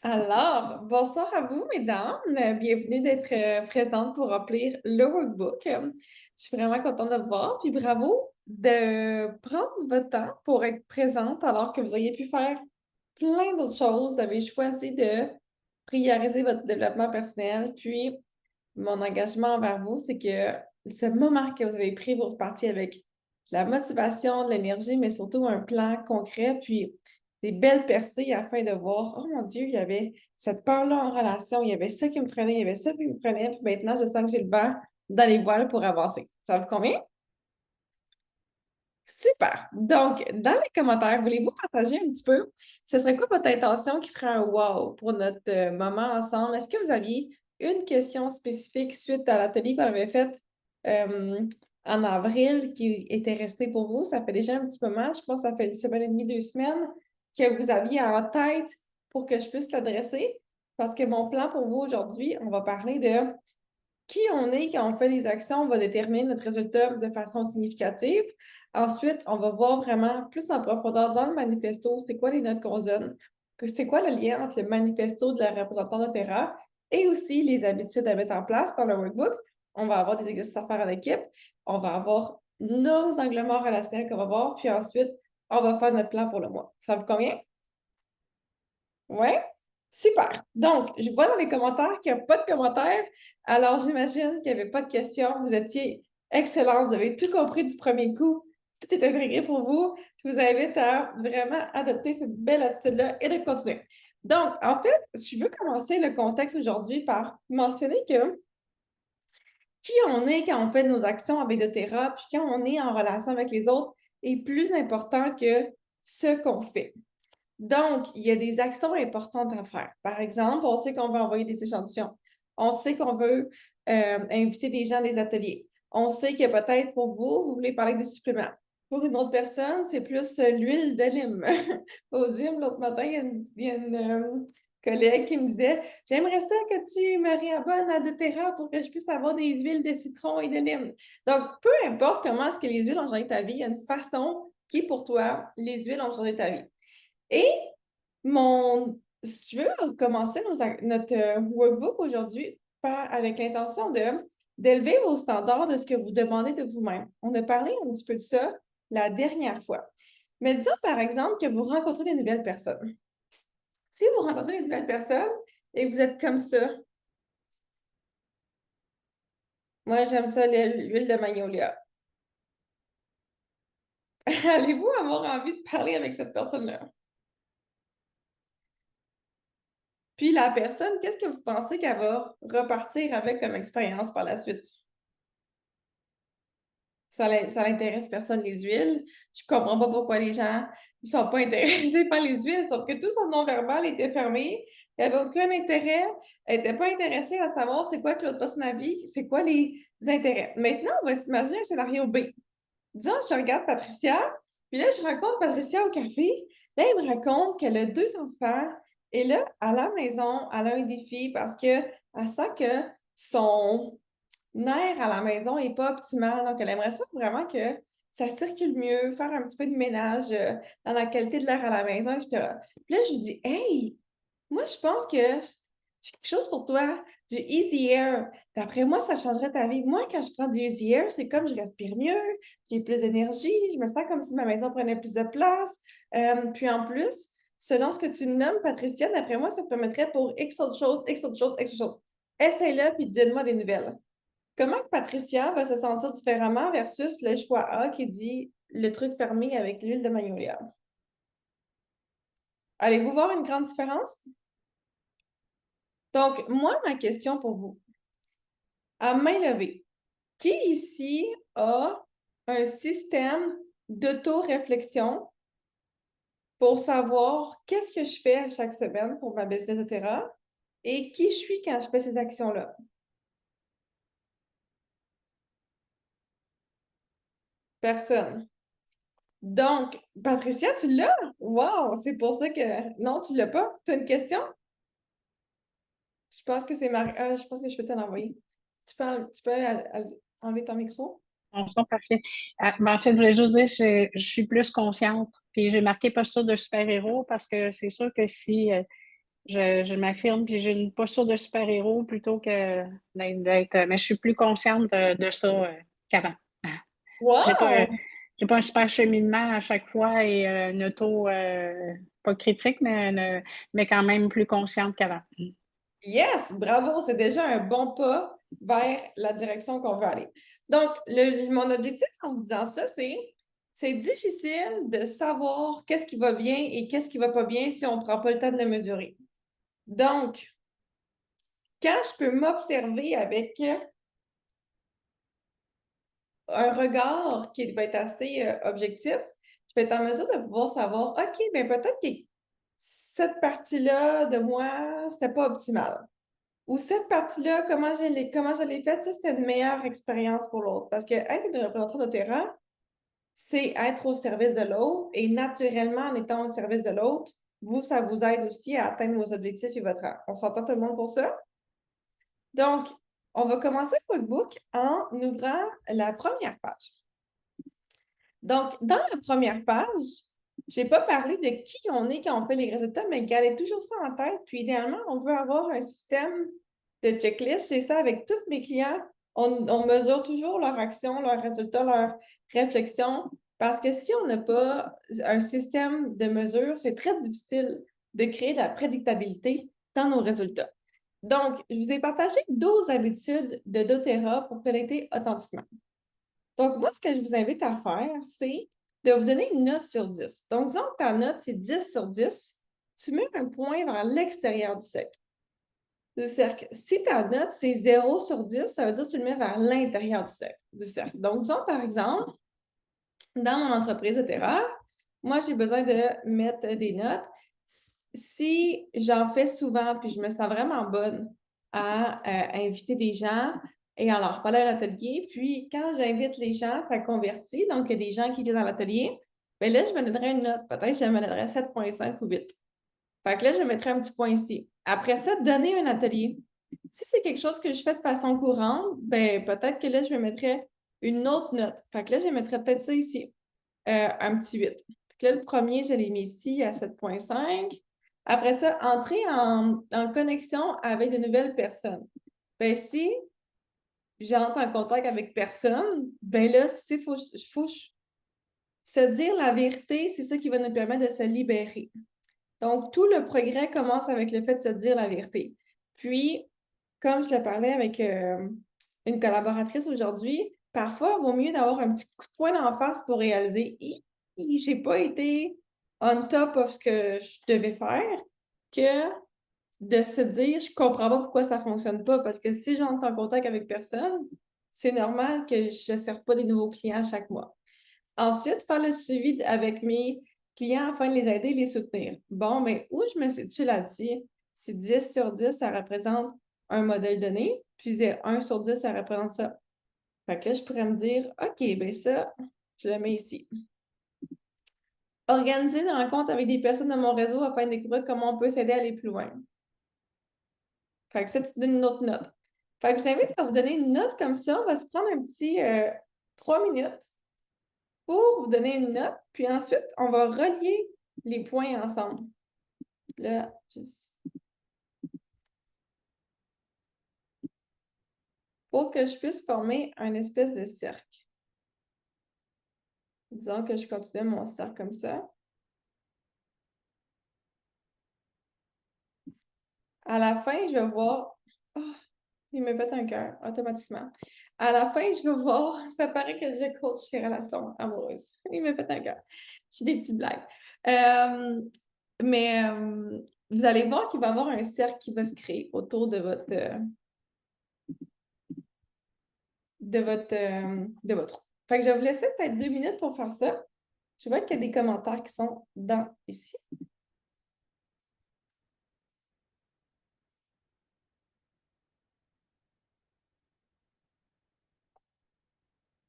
Alors, bonsoir à vous, mesdames. Bienvenue d'être présente pour remplir le workbook. Je suis vraiment contente de vous voir. Puis bravo de prendre votre temps pour être présente alors que vous auriez pu faire plein d'autres choses. Vous avez choisi de prioriser votre développement personnel. Puis, mon engagement envers vous, c'est que ce moment que vous avez pris, vous repartiez avec de la motivation, de l'énergie, mais surtout un plan concret. Puis, des belles percées afin de voir, oh mon Dieu, il y avait cette peur-là en relation, il y avait ça qui me prenait, il y avait ça qui me prenait, puis maintenant, je sens que j'ai le vent dans les voiles pour avancer. Ça vous convient? Super! Donc, dans les commentaires, voulez-vous partager un petit peu, ce serait quoi votre intention qui ferait un wow pour notre moment ensemble? Est-ce que vous aviez une question spécifique suite à l'atelier qu'on avait fait euh, en avril qui était restée pour vous? Ça fait déjà un petit moment, je pense que ça fait une semaine et demie, 2 semaines, que vous aviez en tête pour que je puisse l'adresser. Parce que mon plan pour vous aujourd'hui, on va parler de qui on est quand on fait des actions, on va déterminer notre résultat de façon significative. Ensuite, on va voir vraiment plus en profondeur dans le manifesto, c'est quoi les notes qu'on se donne, c'est quoi le lien entre le manifesto de la représentante de Terra et aussi les habitudes à mettre en place dans le workbook. On va avoir des exercices à faire en équipe, on va avoir nos angles morts relationnels qu'on va voir, puis ensuite, on va faire notre plan pour le mois. Ça vous convient? Ouais? Super. Donc, je vois dans les commentaires qu'il n'y a pas de commentaires. Alors, j'imagine qu'il n'y avait pas de questions. Vous étiez excellents. Vous avez tout compris du premier coup. Tout est intégré pour vous. Je vous invite à vraiment adopter cette belle attitude-là et de continuer. Donc, en fait, je veux commencer le contexte aujourd'hui par mentionner que qui on est quand on fait nos actions avec doTERRA, puis quand on est en relation avec les autres, est plus important que ce qu'on fait. Donc, il y a des actions importantes à faire. Par exemple, on sait qu'on veut envoyer des échantillons. On sait qu'on veut inviter des gens à des ateliers. On sait que peut-être pour vous, vous voulez parler des suppléments. Pour une autre personne, c'est plus l'huile de lime. Au gym, l'autre matin, il y a une collègue qui me disait j'aimerais ça que tu me réabonnes à doTERRA pour que je puisse avoir des huiles de citron et de lime. Donc, peu importe comment est-ce que les huiles ont changé ta vie, il y a une façon qui, pour toi, les huiles ont changé ta vie. Et je veux commencer notre workbook aujourd'hui avec l'intention d'élever vos standards de ce que vous demandez de vous-même. On a parlé un petit peu de ça la dernière fois. Mais disons, par exemple, que vous rencontrez des nouvelles personnes. Si vous rencontrez des nouvelles personnes et que vous êtes comme ça, moi, j'aime ça, l'huile de magnolia. Allez-vous avoir envie de parler avec cette personne-là? Puis la personne, qu'est-ce que vous pensez qu'elle va repartir avec comme expérience par la suite? Ça l'intéresse personne, les huiles. Je comprends pas pourquoi les gens ne sont pas intéressés par les huiles, sauf que tout son non-verbal était fermé. Il n'y avait aucun intérêt. Elle n'était pas intéressée à savoir c'est quoi que l'autre personne a vie, c'est quoi les intérêts. Maintenant, on va s'imaginer un scénario B. Disons, je regarde Patricia, puis là, je rencontre Patricia au café. Là, elle me raconte qu'elle a 2 enfants. Et là, à la maison, elle a un défi parce qu'elle sent que son nerf à la maison n'est pas optimal. Donc, elle aimerait ça vraiment que ça circule mieux, faire un petit peu de ménage dans la qualité de l'air à la maison, etc. Puis là, je lui dis, hey, moi, je pense que j'ai quelque chose pour toi, du Easy Air. D'après moi, ça changerait ta vie. Moi, quand je prends du Easy Air, c'est comme je respire mieux, j'ai plus d'énergie, je me sens comme si ma maison prenait plus de place. Puis en plus, selon ce que tu me nommes, Patricia, d'après moi, ça te permettrait pour X autre chose, X autre chose, X autre chose. Essaye-le, puis donne-moi des nouvelles. Comment que Patricia va se sentir différemment versus le choix A qui dit le truc fermé avec l'huile de magnolia? Allez-vous voir une grande différence? Donc, moi, ma question pour vous, à main levée, qui ici a un système d'auto-réflexion pour savoir qu'est-ce que je fais à chaque semaine pour ma business, etc. et qui je suis quand je fais ces actions-là? Personne. Donc, Patricia, tu l'as? Wow, c'est pour ça que... Non, tu l'as pas? Tu as une question? Je pense que c'est je pense que je peux te l'envoyer. Tu peux enlever ton micro? Bon, parfait. En fait, je voulais juste dire, je suis plus consciente. Puis j'ai marqué posture de super-héros parce que c'est sûr que si Je m'affirme, puis j'ai une posture de super-héros plutôt que mais je suis plus consciente de ça qu'avant. J'ai pas, Wow! j'ai pas un super cheminement à chaque fois et une auto, pas critique, mais quand même plus consciente qu'avant. Yes! Bravo! C'est déjà un bon pas vers la direction qu'on veut aller. Donc, mon objectif en vous disant ça, c'est difficile de savoir qu'est-ce qui va bien et qu'est-ce qui va pas bien si on ne prend pas le temps de le mesurer. Donc, quand je peux m'observer avec un regard qui va être assez objectif, je vais être en mesure de pouvoir savoir, OK, bien peut-être que cette partie-là de moi, c'était pas optimal. Ou cette partie-là, comment je l'ai faite, ça, c'était une meilleure expérience pour l'autre. Parce que être une représentant de terrain, c'est être au service de l'autre. Et naturellement, en étant au service de l'autre, vous, ça vous aide aussi à atteindre vos objectifs et votre rang. On s'entend tout le monde pour ça? Donc, on va commencer QuickBook en ouvrant la première page. Donc, dans la première page, je n'ai pas parlé de qui on est quand on fait les résultats, mais gardez toujours ça en tête. Puis, idéalement, on veut avoir un système de checklist. C'est ça avec tous mes clients. On mesure toujours leur action, leurs résultats, leurs réflexions. Parce que si on n'a pas un système de mesure, c'est très difficile de créer de la prédictabilité dans nos résultats. Donc, je vous ai partagé 12 habitudes de doTERRA pour connecter authentiquement. Donc, moi, ce que je vous invite à faire, c'est de vous donner une note sur 10. Donc, disons que ta note, c'est 10 sur 10. Tu mets un point vers l'extérieur du cercle. Si ta note, c'est 0 sur 10, ça veut dire que tu le mets vers l'intérieur du cercle. Donc, disons, par exemple, dans mon entreprise de terreur, moi, j'ai besoin de mettre des notes. Si j'en fais souvent, puis je me sens vraiment bonne à inviter des gens et à leur parler à l'atelier, puis quand j'invite les gens, ça convertit, donc il y a des gens qui viennent à l'atelier, bien là, je me donnerais une note. Peut-être que je me donnerais 7,5 ou 8. Fait que là, je mettrais un petit point ici. Après ça, donner un atelier. Si c'est quelque chose que je fais de façon courante, ben peut-être que là, je me mettrais une autre note. Fait que là, je mettrais peut-être ça ici, un petit 8. Fait que là, le premier, je l'ai mis ici à 7,5. Après ça, entrer en connexion avec de nouvelles personnes. Ben si j'entre en contact avec personne, ben là, il faut se dire la vérité, c'est ça qui va nous permettre de se libérer. Donc, tout le progrès commence avec le fait de se dire la vérité. Puis, comme je le parlais avec une collaboratrice aujourd'hui, parfois, il vaut mieux d'avoir un petit coup de poing d'en face pour réaliser j'ai pas été on top of ce que je devais faire que de se dire je comprends pas pourquoi ça fonctionne pas. Parce que si j'entre en contact avec personne, c'est normal que je ne serve pas des nouveaux clients chaque mois. Ensuite, faire le suivi avec mes clients afin de les aider et les soutenir. Bon, mais où je me situe là-dessus? Si 10 sur 10, ça représente un modèle donné, puis 1 sur 10, ça représente ça. Fait que là, je pourrais me dire, OK, ben ça, je le mets ici. Organiser une rencontre avec des personnes de mon réseau afin de découvrir comment on peut s'aider à aller plus loin. Fait que ça, tu donnes une autre note. Fait que je vous invite à vous donner une note comme ça. On va se prendre un petit 3 minutes pour vous donner une note, puis ensuite, on va relier les points ensemble. Là, pour que je puisse former un espèce de cercle. Disons que je continue mon cercle comme ça. À la fin, je vais voir... Oh, il me pète un cœur automatiquement. À la fin, je vais voir... Ça paraît que je coach les relations amoureuses. Il me pète un cœur. J'ai des petites blagues. Mais vous allez voir qu'il va y avoir un cercle qui va se créer autour de votre. Fait que je vais vous laisser peut-être 2 minutes pour faire ça. Je vois qu'il y a des commentaires qui sont dans ici.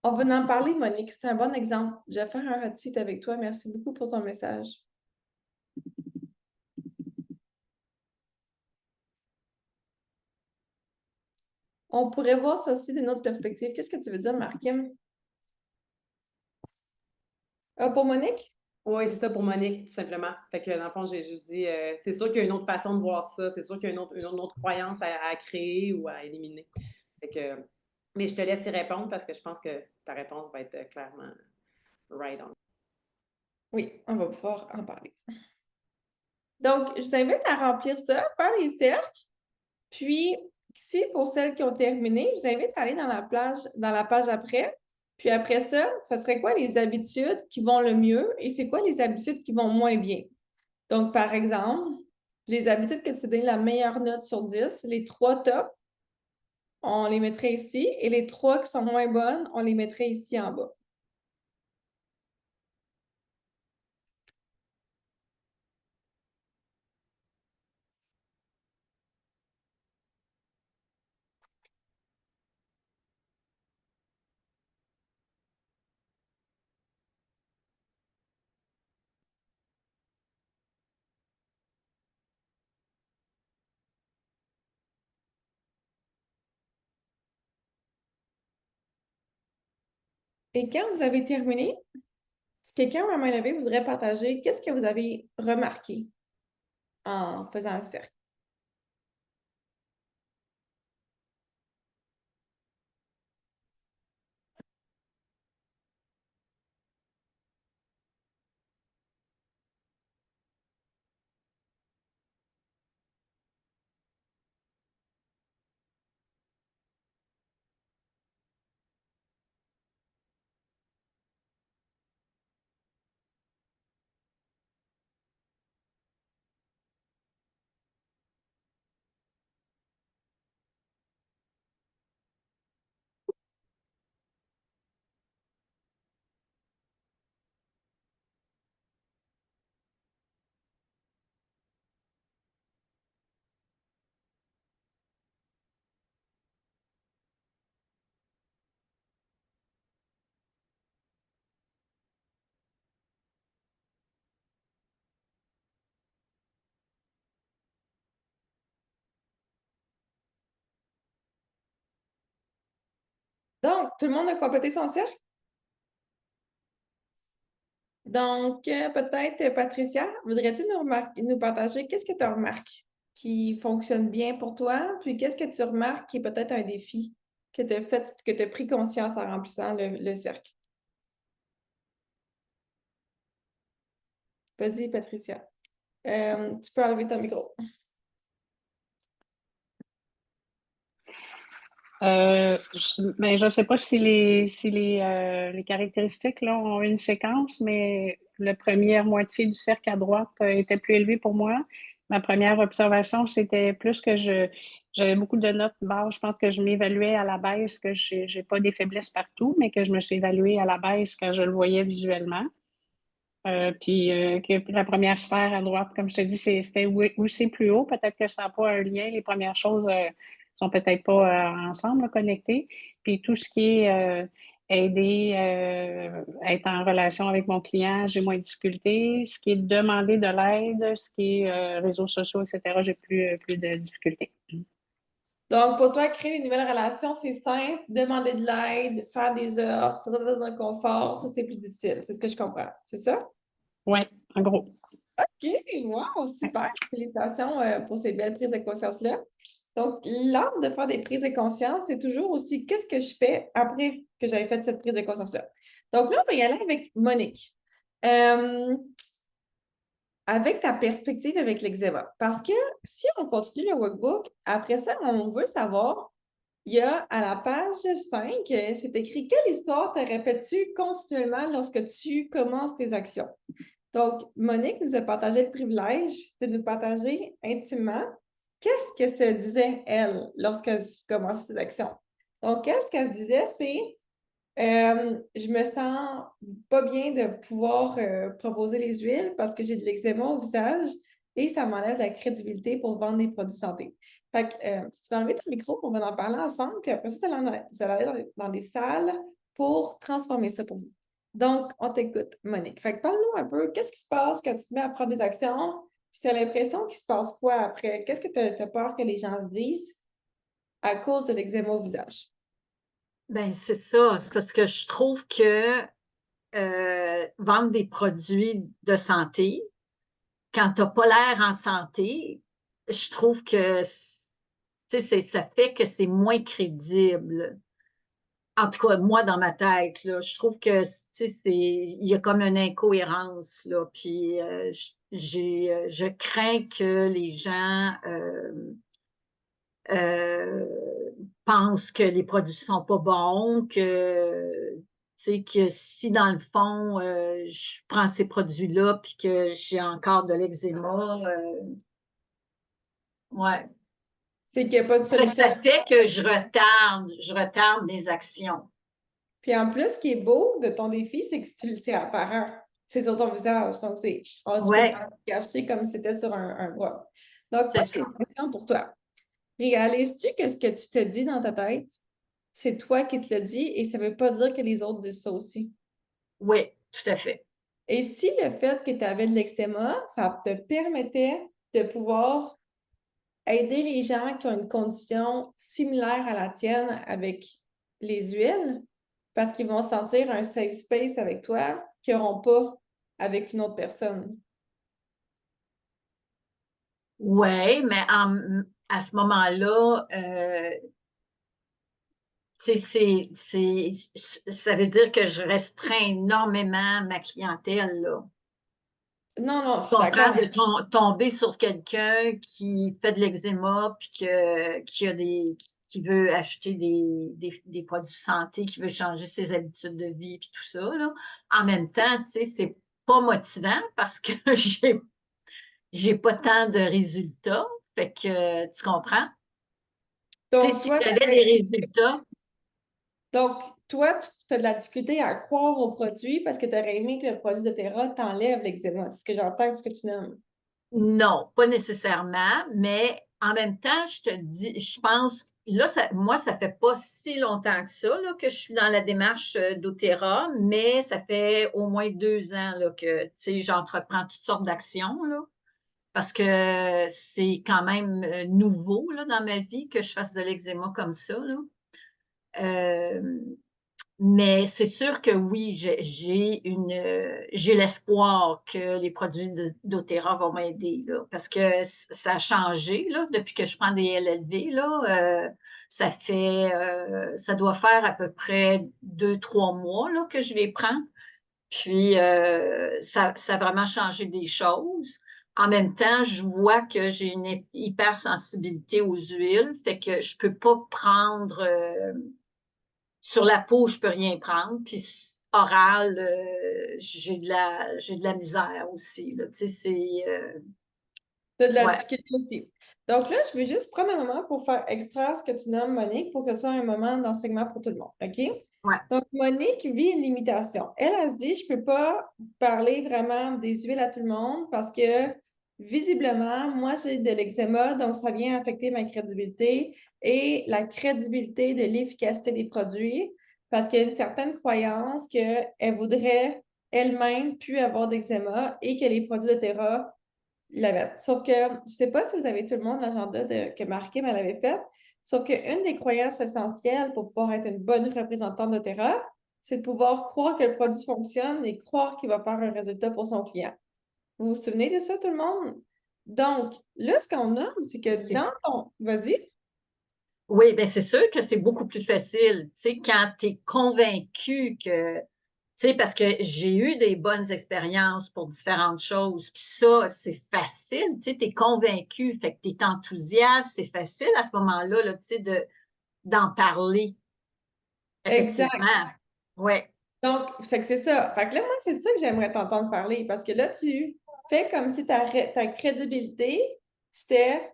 On va en parler, Monique. C'est un bon exemple. Je vais faire un hot seat avec toi. Merci beaucoup pour ton message. On pourrait voir ça aussi d'une autre perspective. Qu'est-ce que tu veux dire, Markim? Pour Monique? Oui, c'est ça pour Monique, tout simplement. Fait que dans le fond, j'ai juste dit, c'est sûr qu'il y a une autre façon de voir ça, c'est sûr qu'il y a une autre croyance à créer ou à éliminer. Fait que, mais je te laisse y répondre parce que je pense que ta réponse va être clairement right on. Oui, on va pouvoir en parler. Donc, je vous invite à remplir ça, faire les cercles. Puis, ici, pour celles qui ont terminé, je vous invite à aller dans la page après. Puis après ça, ça serait quoi les habitudes qui vont le mieux et c'est quoi les habitudes qui vont moins bien? Donc, par exemple, les habitudes que tu donnes la meilleure note sur 10, les 3 tops, on les mettrait ici et les 3 qui sont moins bonnes, on les mettrait ici en bas. Et quand vous avez terminé, si quelqu'un à main levée voudrait partager, qu'est-ce que vous avez remarqué en faisant le cercle? Donc, tout le monde a complété son cercle? Donc, peut-être, Patricia, voudrais-tu nous partager qu'est-ce que tu remarques qui fonctionne bien pour toi? Puis, qu'est-ce que tu remarques qui est peut-être un défi que tu as fait, que tu as pris conscience en remplissant le cercle? Vas-y, Patricia. Tu peux enlever ton micro. Je ne sais pas si les caractéristiques là, ont une séquence, mais la première moitié du cercle à droite était plus élevée pour moi. Ma première observation, c'était plus que j'avais beaucoup de notes basses. Je pense que je m'évaluais à la baisse, que je n'ai pas des faiblesses partout, mais que je me suis évaluée à la baisse quand je le voyais visuellement. Que la première sphère à droite, comme je te dis, c'était où c'est plus haut. Peut-être que ça n'a pas un lien. Les premières choses sont peut-être pas ensemble là, connectées. Puis tout ce qui est aider, être en relation avec mon client, j'ai moins de difficultés. Ce qui est demander de l'aide, ce qui est réseaux sociaux, etc., j'ai plus de difficultés. Donc, pour toi, créer des nouvelles relations, c'est simple. Demander de l'aide, faire des offres, se retrouver dans un confort, ça, c'est plus difficile. C'est ce que je comprends. C'est ça? Oui, en gros. OK, wow, super. Félicitations pour ces belles prises de conscience-là. Donc, l'art de faire des prises de conscience, c'est toujours aussi qu'est-ce que je fais après que j'avais fait cette prise de conscience-là. Donc là, on va y aller avec Monique. Euh, avec ta perspective avec l'eczéma. Parce que si on continue le workbook, après ça, on veut savoir, il y a à la page 5, c'est écrit quelle histoire te répètes-tu continuellement lorsque tu commences tes actions? Donc, Monique nous a partagé le privilège de nous partager intimement qu'est-ce que se disait, elle, lorsqu'elle commençait ses actions. Donc, elle, ce qu'elle se disait, c'est je me sens pas bien de pouvoir proposer les huiles parce que j'ai de l'eczéma au visage et ça m'enlève la crédibilité pour vendre des produits santé. Fait que, si tu veux enlever ton micro, on va en parler ensemble, puis après ça, vous allez aller dans les salles pour transformer ça pour vous. Donc, on t'écoute, Monique. Fait que parle-nous un peu, qu'est-ce qui se passe quand tu te mets à prendre des actions, puis tu as l'impression qu'il se passe quoi après? Qu'est-ce que tu as peur que les gens se disent à cause de l'eczéma au visage? Ben, c'est ça. C'est parce que je trouve que vendre des produits de santé, quand tu n'as pas l'air en santé, je trouve que ça fait que c'est moins crédible. En tout cas, moi, dans ma tête, là, je trouve que il y a comme une incohérence, là. Puis je crains que les gens euh, pensent que les produits sont pas bons, que si dans le fond, je prends ces produits-là puis que j'ai encore de l'eczéma, ouais. C'est qu'il n'y a pas de solution. Ça fait que je retarde mes actions. Puis en plus, ce qui est beau de ton défi, c'est que c'est apparent. C'est sur ton visage. Donc, tu peux Ouais, pas te cacher comme si c'était sur un bras. Donc, moi, c'est j'ai ça. une question pour toi. Réalises-tu que ce que tu te dis dans ta tête, c'est toi qui te le dis et ça ne veut pas dire que les autres disent ça aussi? Oui, tout à fait. Et si le fait que tu avais de l'eczéma, ça te permettait de pouvoir aider les gens qui ont une condition similaire à la tienne avec les huiles, parce qu'ils vont sentir un safe space avec toi qu'ils n'auront pas avec une autre personne. Oui, mais à ce moment-là, ça veut dire que je restreins énormément ma clientèle, là. Non, non, je Tu suis d'accord. comprends de tomber sur quelqu'un qui fait de l'eczéma puis qui veut acheter des produits de santé, qui veut changer ses habitudes de vie puis tout ça, là. En même temps, tu sais, c'est pas motivant parce que j'ai pas tant de résultats. Fait que tu comprends? Tu sais, Donc, si toi, j'avais des résultats, donc, toi, tu as de la difficulté à croire au produit parce que tu aurais aimé que le produit de Terra t'enlève l'eczéma. C'est ce que j'entends, ce que tu nommes. non, pas nécessairement, mais en même temps, je te dis, je pense, là, moi, ça fait pas si longtemps que ça, là, que je suis dans la démarche d'Otera, mais ça fait au moins 2 ans, là, que, tu sais, j'entreprends toutes sortes d'actions, là, parce que c'est quand même nouveau, là, dans ma vie que je fasse de l'eczéma comme ça, là. Euh, Mais c'est sûr que oui, j'ai l'espoir que les produits d'Otera vont m'aider, là, parce que ça a changé, là, depuis que je prends des LLV, là. Ça doit faire à peu près 2, 3 mois, là, que je les prends. Puis, ça a vraiment changé des choses. En même temps, je vois que j'ai une hypersensibilité aux huiles, fait que je peux pas prendre, sur la peau, je peux rien prendre. Puis oral, j'ai de la misère aussi, là. Tu sais, Tu as de la ouais, difficulté aussi. Donc là, je vais juste prendre un moment pour faire extraire ce que tu nommes, Monique, pour que ce soit un moment d'enseignement pour tout le monde. OK? ouais. Donc, Monique vit une limitation. Elle se dit, je ne peux pas parler vraiment des huiles à tout le monde parce que visiblement, moi, j'ai de l'eczéma, donc ça vient affecter ma crédibilité et la crédibilité de l'efficacité des produits parce qu'il y a une certaine croyance qu'elle voudrait elle-même plus avoir d'eczéma et que les produits de Terra l'avait. Sauf que, je ne sais pas si vous avez tout le monde l'agenda que Marqué m'avait fait, sauf qu'une des croyances essentielles pour pouvoir être une bonne représentante de Terra, c'est de pouvoir croire que le produit fonctionne et croire qu'il va faire un résultat pour son client. Vous vous souvenez de ça, tout le monde? Donc, là, ce qu'on nomme, c'est que dans ton... Vas-y. Oui, bien, c'est sûr que c'est beaucoup plus facile, tu sais, quand tu es convaincu que, tu sais, parce que j'ai eu des bonnes expériences pour différentes choses, puis ça, c'est facile, tu sais, tu es convaincu, fait que tu es enthousiaste, c'est facile à ce moment-là, là, tu sais, d'en parler, Exact. effectivement. Oui, Donc, c'est que c'est ça. Fait que là, moi, c'est ça que j'aimerais t'entendre parler parce que là, tu fais comme si ta crédibilité, c'était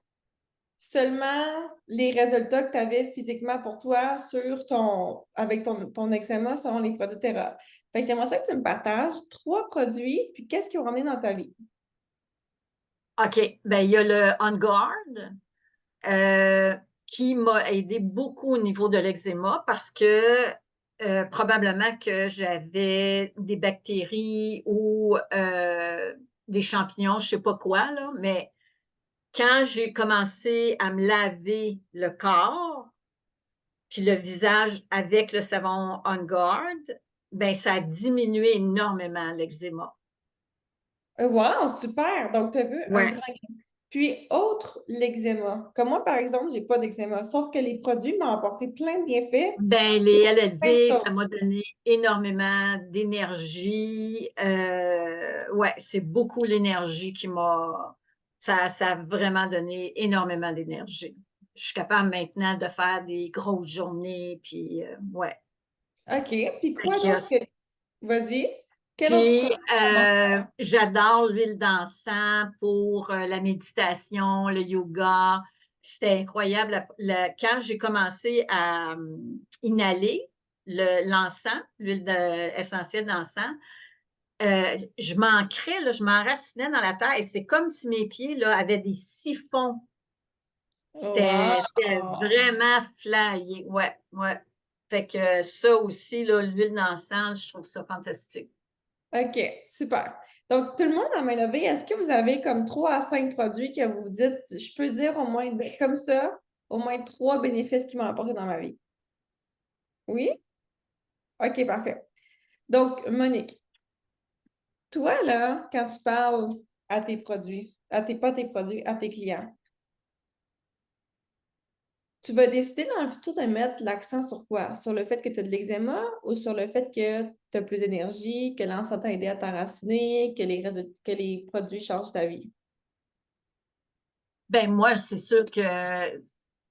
seulement les résultats que tu avais physiquement pour toi avec ton eczéma selon les produits Terra. Fait que j'aimerais ça que tu me partages 3 produits, puis qu'est-ce qu'ils ont ramené dans ta vie? OK. Ben, il y a le On Guard qui m'a aidé beaucoup au niveau de l'eczéma parce que probablement que j'avais des bactéries ou des champignons, je sais pas quoi, là, mais quand j'ai commencé à me laver le corps, puis le visage avec le savon On Guard, ben, ça a diminué énormément l'eczéma. Wow, super! Donc, tu as vu un Ouais. grand gain. Puis, autre l'eczéma. Comme moi, par exemple, j'ai pas d'eczéma, sauf que les produits m'ont apporté plein de bienfaits, Ben, les plein de LLV, ça choses. m'a donné énormément d'énergie. Ouais, c'est beaucoup l'énergie qui m'a. Ça a vraiment donné énormément d'énergie. Je suis capable maintenant de faire des grosses journées, puis ouais. OK. Puis, Fait quoi qu'il y a d'autre que... Vas-y. Quel autre Puis, produit t'as j'adore l'huile d'encens pour la méditation, le yoga. C'était incroyable. Quand j'ai commencé à inhaler l'encens, essentielle d'encens, je m'ancrais, là, je m'enracinais dans la terre et c'est comme si mes pieds là, avaient des siphons. C'était Wow! vraiment flyé. Ouais, ouais. Fait que ça aussi, là, l'huile d'encens, je trouve ça fantastique. OK, super. Donc, tout le monde en main levée, est-ce que vous avez comme 3 à 5 produits que vous vous dites, je peux dire au moins comme ça, au moins 3 bénéfices qui m'ont apporté dans ma vie? Oui? OK, parfait. Donc, Monique, toi, là, quand tu parles à tes produits, pas tes produits, à tes clients, tu vas décider dans le futur de mettre l'accent sur quoi? Sur le fait que tu as de l'eczéma ou sur le fait que tu as plus d'énergie, que l'encens t'a aidé à t'enraciner, que les produits changent ta vie? Ben moi, c'est sûr que,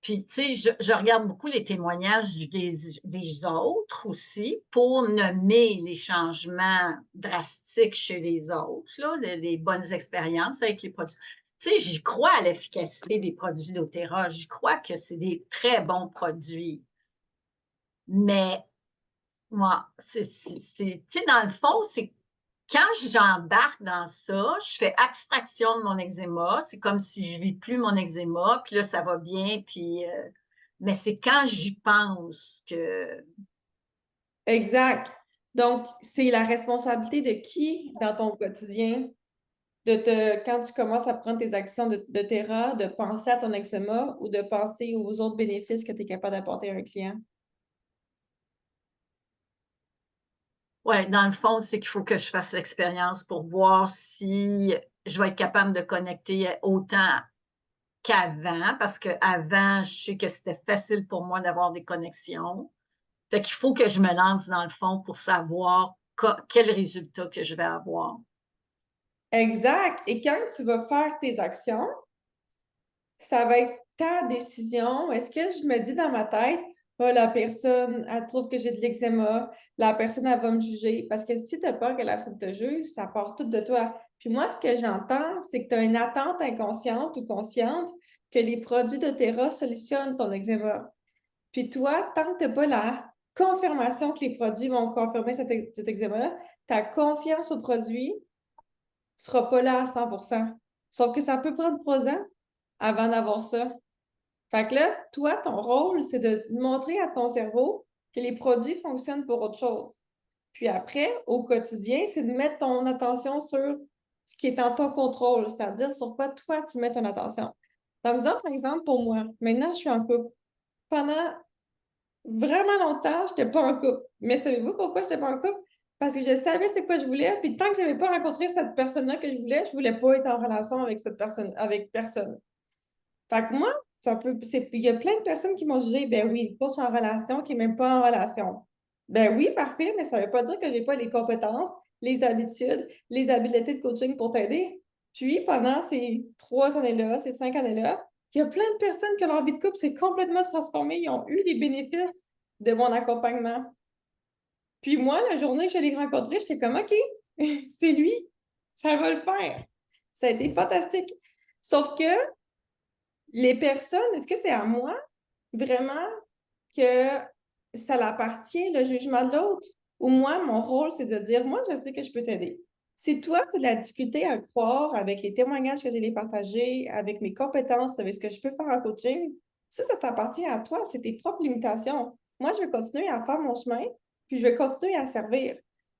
puis tu sais, je regarde beaucoup les témoignages des autres aussi pour nommer les changements drastiques chez les autres, là, les bonnes expériences avec les produits. Tu sais, j'y crois à l'efficacité des produits d'Otera, j'y crois que c'est des très bons produits, mais moi, tu sais, dans le fond, c'est quand j'embarque dans ça, je fais abstraction de mon eczéma. C'est comme si je vis plus mon eczéma, puis là, ça va bien, puis mais c'est quand j'y pense que Exact. Donc, c'est la responsabilité de qui dans ton quotidien, quand tu commences à prendre tes actions de terrain, de penser à ton eczéma ou de penser aux autres bénéfices que tu es capable d'apporter à un client. ouais, dans le fond, c'est qu'il faut que je fasse l'expérience pour voir si je vais être capable de connecter autant qu'avant, parce qu'avant, je sais que c'était facile pour moi d'avoir des connexions. Fait qu'il faut que je me lance dans le fond pour savoir quel résultat que je vais avoir. Exact. Et quand tu vas faire tes actions, ça va être ta décision. Est-ce que je me dis dans ma tête, oh, la personne, elle trouve que j'ai de l'eczéma, la personne, elle va me juger. Parce que si tu as peur que la personne te juge, ça part tout de toi. Puis moi, ce que j'entends, c'est que tu as une attente inconsciente ou consciente que les produits de Terra solutionnent ton eczéma. Puis toi, tant que tu n'as pas la confirmation que les produits vont confirmer cet eczéma-là, ta confiance au produit ne sera pas là à 100%. Sauf que ça peut prendre 3 ans avant d'avoir ça. Fait que là, toi, ton rôle, c'est de montrer à ton cerveau que les produits fonctionnent pour autre chose. Puis après, au quotidien, c'est de mettre ton attention sur ce qui est en ton contrôle, c'est-à-dire sur quoi toi, tu mets ton attention. Donc, par exemple, pour moi, maintenant, je suis en couple. Pendant vraiment longtemps, je n'étais pas en couple. Mais savez-vous pourquoi je n'étais pas en couple? Parce que je savais c'est quoi je voulais, puis tant que je n'avais pas rencontré cette personne-là que je voulais pas être en relation avec cette personne, avec personne. Fait que moi, il y a plein de personnes qui m'ont jugé, ben oui, le coach en relation qui n'est même pas en relation. Ben oui, parfait, mais ça ne veut pas dire que je n'ai pas les compétences, les habitudes, les habiletés de coaching pour t'aider. Puis, pendant ces 3 années-là, ces 5 années-là, il y a plein de personnes que leur vie de couple s'est complètement transformée. Ils ont eu les bénéfices de mon accompagnement. Puis moi, la journée que je l'ai rencontré, j'étais comme, OK, c'est lui, ça va le faire. Ça a été fantastique. Sauf que les personnes, est-ce que c'est à moi vraiment que ça l'appartient, le jugement de l'autre? Ou moi, mon rôle, c'est de dire, moi, je sais que je peux t'aider. Si toi, tu as de la difficulté à le croire avec les témoignages que j'ai les partagés, avec mes compétences, avec ce que je peux faire en coaching, ça t'appartient à toi, c'est tes propres limitations. Moi, je vais continuer à faire mon chemin, puis je vais continuer à servir.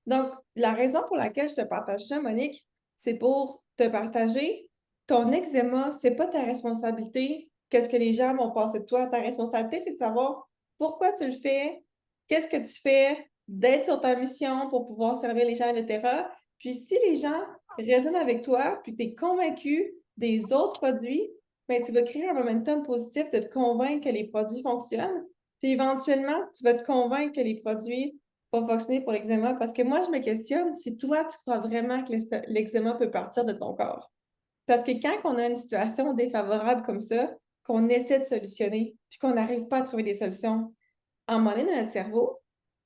Donc, la raison pour laquelle je te partage ça, Monique, c'est pour te partager ton eczéma, c'est pas ta responsabilité. Qu'est-ce que les gens vont penser de toi? Ta responsabilité, c'est de savoir pourquoi tu le fais, qu'est-ce que tu fais, d'être sur ta mission pour pouvoir servir les gens, etc. Puis si les gens résonnent avec toi, puis tu es convaincu des autres produits, ben, tu vas créer un momentum positif de te convaincre que les produits fonctionnent. Puis éventuellement, tu vas te convaincre que les produits vont fonctionner pour l'eczéma. Parce que moi, je me questionne si toi, tu crois vraiment que l'eczéma peut partir de ton corps. Parce que quand on a une situation défavorable comme ça, qu'on essaie de solutionner, puis qu'on n'arrive pas à trouver des solutions, à un moment donné, dans notre cerveau,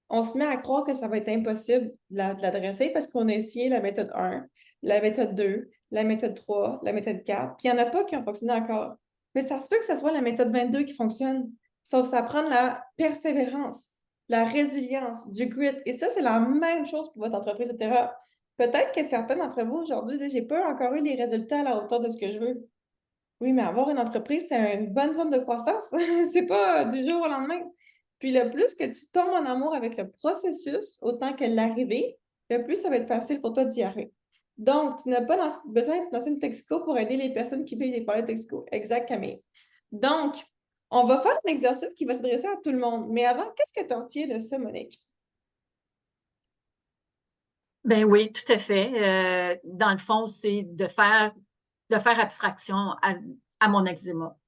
on se met à croire que ça va être impossible de l'adresser parce qu'on a essayé la méthode 1, la méthode 2, la méthode 3, la méthode 4, puis il n'y en a pas qui ont fonctionné encore. Mais ça se peut que ce soit la méthode 22 qui fonctionne, sauf ça prend de la persévérance, la résilience, du grit. Et ça, c'est la même chose pour votre entreprise, etc. Peut-être que certains d'entre vous aujourd'hui disent, j'ai pas encore eu les résultats à la hauteur de ce que je veux. Oui, mais avoir une entreprise, c'est une bonne zone de croissance. C'est pas du jour au lendemain. Puis le plus que tu tombes en amour avec le processus, autant que l'arrivée, le plus ça va être facile pour toi d'y arriver. Donc, tu n'as pas besoin d'être dans une Texco pour aider les personnes qui vivent des problèmes Texco. Exact, Camille. Donc, on va faire un exercice qui va s'adresser à tout le monde. Mais avant, qu'est-ce que tu en tiens de ça, Monique? Ben oui, tout à fait. Dans le fond, c'est de faire abstraction à mon eczéma.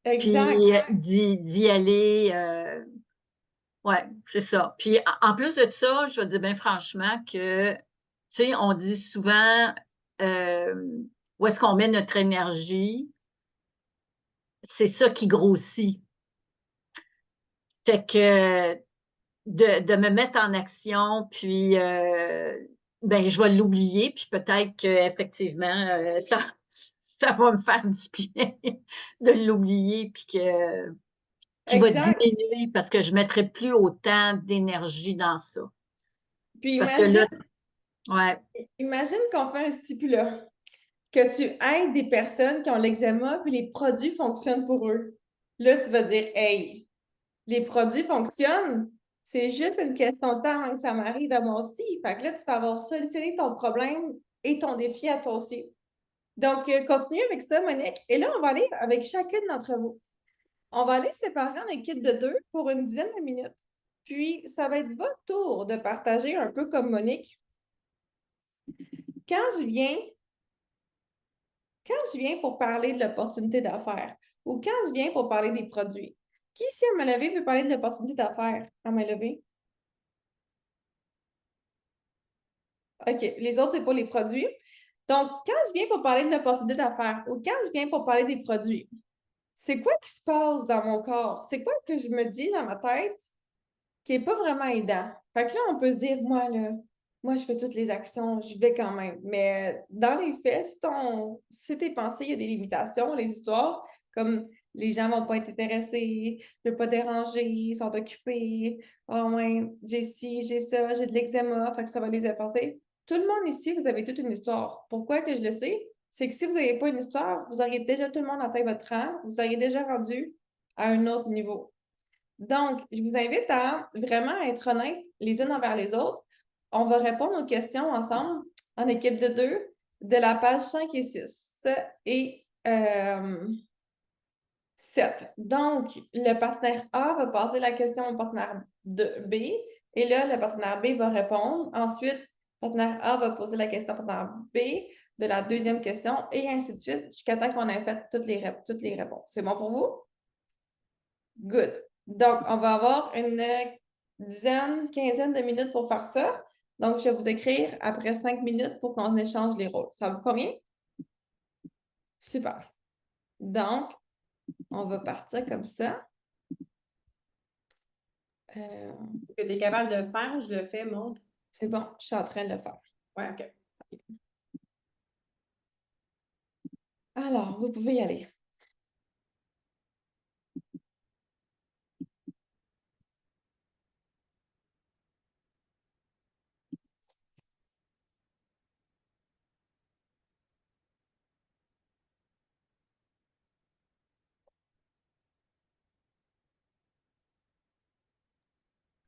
Exact. Puis d'y aller. Ouais, c'est ça. Puis en plus de ça, je vais dire bien franchement que, tu sais, on dit souvent où est-ce qu'on met notre énergie, c'est ça qui grossit. Fait que de me mettre en action, puis ben je vais l'oublier, puis peut-être qu'effectivement, ça va me faire du bien de l'oublier, puis qu'il va Exact. diminuer parce que je ne mettrai plus autant d'énergie dans ça. Puis Parce que là, ouais, imagine qu'on fait un stipulat, que tu aides des personnes qui ont l'eczéma, puis les produits fonctionnent pour eux. Là, tu vas dire, hey, les produits fonctionnent, c'est juste une question de temps avant que ça m'arrive à moi aussi. Fait que là, tu vas avoir solutionné ton problème et ton défi à toi aussi. Donc, continue avec ça, Monique. Et là, on va aller avec chacune d'entre vous. On va aller se séparer en équipe de 2 pour une dizaine de minutes. Puis, ça va être votre tour de partager un peu comme Monique. Quand je viens pour parler de l'opportunité d'affaires ou quand je viens pour parler des produits, qui ici à ma levée veut parler de l'opportunité d'affaires à ma levée? OK, les autres, c'est pas les produits. Donc, quand je viens pour parler de l'opportunité d'affaires ou quand je viens pour parler des produits, c'est quoi qui se passe dans mon corps? C'est quoi que je me dis dans ma tête qui n'est pas vraiment aidant? Fait que là, on peut se dire, moi, je fais toutes les actions, je vais quand même. Mais dans les faits, si tes pensées, il y a des limitations, les histoires, comme les gens ne vont pas être intéressés, je ne veux pas déranger, ils sont occupés, oh ouais, j'ai ci, j'ai ça, j'ai de l'eczéma, fait que ça va les effacer. Tout le monde ici, vous avez toute une histoire. Pourquoi que je le sais? C'est que si vous n'avez pas une histoire, vous auriez déjà tout le monde atteint votre rang, vous auriez déjà rendu à un autre niveau. Donc, je vous invite à vraiment être honnêtes les unes envers les autres. On va répondre aux questions ensemble en équipe de 2 de la page 5 et 6 et 7. Donc, le partenaire A va passer la question au partenaire B et là, le partenaire B va répondre. Ensuite, le partenaire A va poser la question au partenaire B de la deuxième question et ainsi de suite jusqu'à temps qu'on ait fait toutes les réponses. C'est bon pour vous? Good. Donc, on va avoir une dizaine, quinzaine de minutes pour faire ça. Donc, je vais vous écrire après 5 minutes pour qu'on échange les rôles. Ça vous convient? Super. Donc, on va partir comme ça. Est-ce que tu es capable de le faire ou je le fais, Maude? C'est bon, je suis en train de le faire. Oui, OK. Alors, vous pouvez y aller.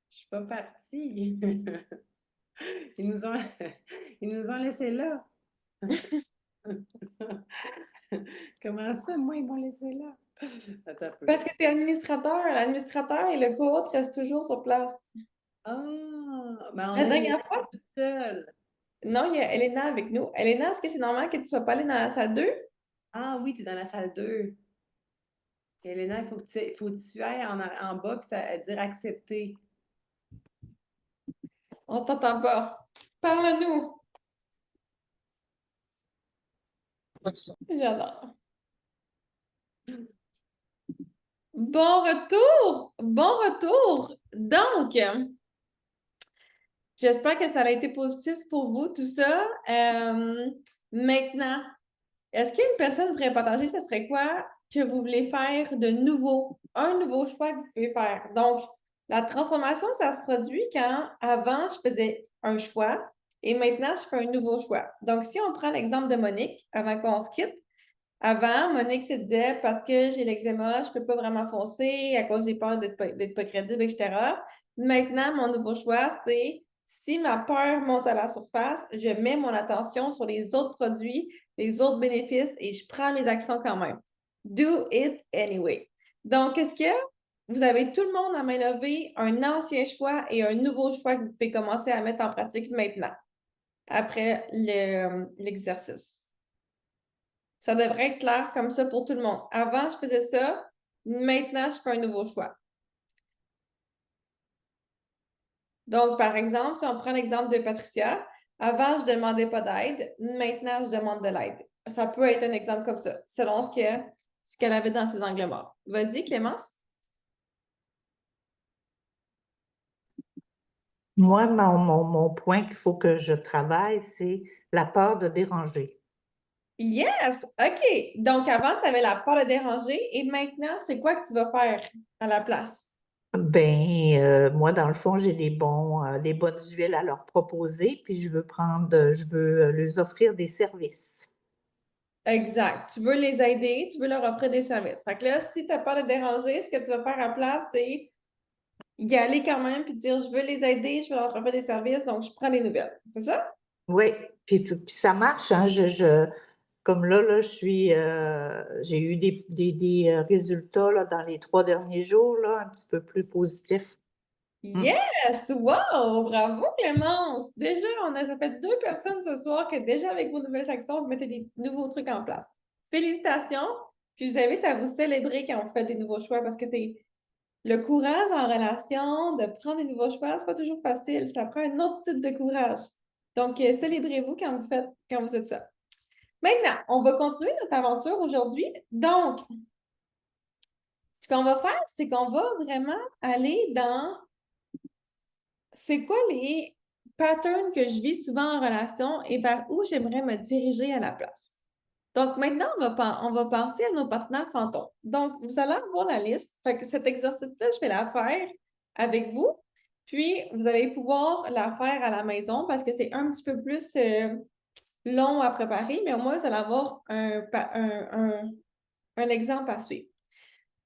Je suis pas partie. Ils nous ont, ils nous ont laissés là. Comment ça, moi, ils m'ont laissé là? Attends un peu. Parce que tu es administrateur. L'administrateur et le co-hôte restent toujours sur place. Ah, ben on La a dernière Elena fois, toute seule. non, il y a Elena avec nous. Elena, est-ce que c'est normal que tu ne sois pas allée dans la salle 2? Ah oui, tu es dans la salle 2. Elena, il faut que tu ailles en bas puis ça dire accepter. On t'entend pas. Parle-nous. J'adore. Bon retour! Bon retour! Donc, j'espère que ça a été positif pour vous, tout ça. Maintenant, est-ce qu'une personne pourrait partager, ce serait quoi que vous voulez faire de nouveau? Un nouveau choix que vous pouvez faire. Donc, la transformation, ça se produit quand avant, je faisais un choix et maintenant, je fais un nouveau choix. Donc, si on prend l'exemple de Monique, avant qu'on se quitte, avant, Monique se disait parce que j'ai l'eczéma, je ne peux pas vraiment foncer à cause j'ai peur d'être pas crédible, etc. Maintenant, mon nouveau choix, c'est si ma peur monte à la surface, je mets mon attention sur les autres produits, les autres bénéfices et je prends mes actions quand même. Do it anyway. Donc, est-ce que vous avez tout le monde à main levée un ancien choix et un nouveau choix que vous pouvez commencer à mettre en pratique maintenant, après l'exercice? Ça devrait être clair comme ça pour tout le monde. Avant, je faisais ça. Maintenant, je fais un nouveau choix. Donc, par exemple, si on prend l'exemple de Patricia, avant, je ne demandais pas d'aide. Maintenant, je demande de l'aide. Ça peut être un exemple comme ça, selon ce qu'elle avait dans ses angles morts. Vas-y, Clémence. Moi, mon point qu'il faut que je travaille, c'est la peur de déranger. Yes! OK. Donc, avant, tu avais la peur de déranger et maintenant, c'est quoi que tu vas faire à la place? Moi, dans le fond, j'ai des bonnes huiles à leur proposer, puis je veux leur offrir des services. Exact. Tu veux les aider, tu veux leur offrir des services. Fait que là, si tu n'as pas de déranger, ce que tu vas faire à la place, c'est y aller quand même puis dire je veux les aider, je veux leur offrir des services, donc je prends des nouvelles. C'est ça? Oui, puis ça marche, hein. Comme là, j'ai eu des résultats là, dans les 3 derniers jours, là, un petit peu plus positifs. Yes! Wow! Bravo, Clémence! Déjà, ça fait 2 personnes ce soir que déjà avec vos nouvelles actions, vous mettez des nouveaux trucs en place. Félicitations! Puis je vous invite à vous célébrer quand vous faites des nouveaux choix parce que c'est le courage en relation de prendre des nouveaux choix, c'est pas toujours facile. Ça prend un autre type de courage. Donc, célébrez-vous quand vous faites ça. Maintenant, on va continuer notre aventure aujourd'hui. Donc, ce qu'on va faire, c'est qu'on va vraiment aller dans c'est quoi les patterns que je vis souvent en relation et vers où j'aimerais me diriger à la place. Donc, maintenant, on va passer à nos partenaires fantômes. Donc, vous allez avoir la liste. Fait que cet exercice-là, je vais la faire avec vous. Puis, vous allez pouvoir la faire à la maison parce que c'est un petit peu plus long à préparer, mais au moins, vous allez avoir un exemple à suivre.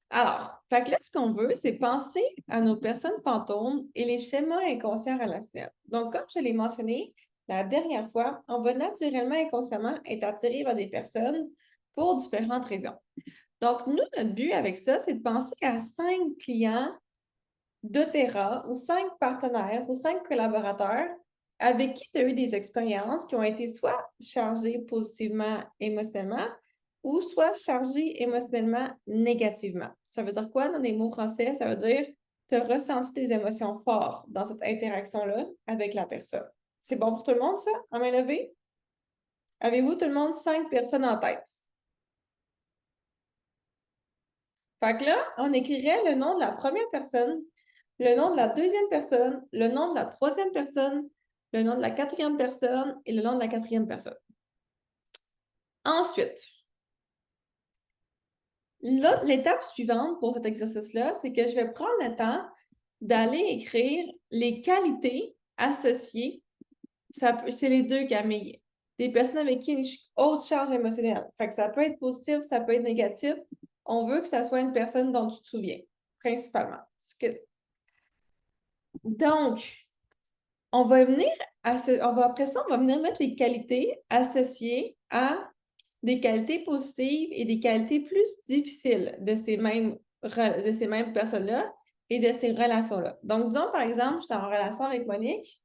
Alors, fait que là, ce qu'on veut, c'est penser à nos personnes fantômes et les schémas inconscients relationnels. Donc, comme je l'ai mentionné la dernière fois, on va naturellement inconsciemment être attiré vers des personnes pour différentes raisons. Donc, nous, notre but avec ça, c'est de penser à 5 clients d'Otera ou 5 partenaires ou 5 collaborateurs avec qui tu as eu des expériences qui ont été soit chargées positivement émotionnellement ou soit chargées émotionnellement négativement. Ça veut dire quoi dans des mots français? Ça veut dire tu as ressenti des émotions fortes dans cette interaction-là avec la personne. C'est bon pour tout le monde, ça? En main levée? Avez-vous tout le monde 5 personnes en tête? Fait que là, on écrirait le nom de la première personne, le nom de la deuxième personne, le nom de la troisième personne, le nom de la quatrième personne et le nom de la quatrième personne. Ensuite, l'étape suivante pour cet exercice-là, c'est que je vais prendre le temps d'aller écrire les qualités associées. C'est les deux, Camille. Des personnes avec qui une haute charge émotionnelle. Fait que ça peut être positif, ça peut être négatif. On veut que ça soit une personne dont tu te souviens, principalement. Donc, après ça, on va venir mettre les qualités associées à des qualités positives et des qualités plus difficiles de ces mêmes personnes-là et de ces relations-là. Donc, disons, par exemple, je suis en relation avec Monique.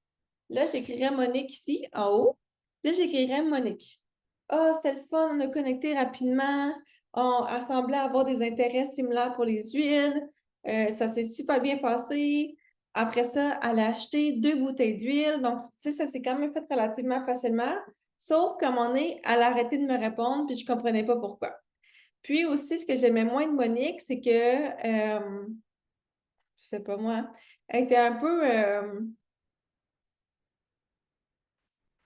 Là, j'écrirais Monique ici, en haut. Là, j'écrirais Monique. Ah, c'était le fun, on a connecté rapidement. Elle semblait avoir des intérêts similaires pour les huiles. Ça s'est super bien passé. Après ça, elle a acheté 2 bouteilles d'huile. Donc, tu sais, ça s'est quand même fait relativement facilement. Sauf qu'à un moment donné, elle a arrêté de me répondre, puis je ne comprenais pas pourquoi. Puis aussi, ce que j'aimais moins de Monique, c'est que, je sais pas moi, elle était un peu,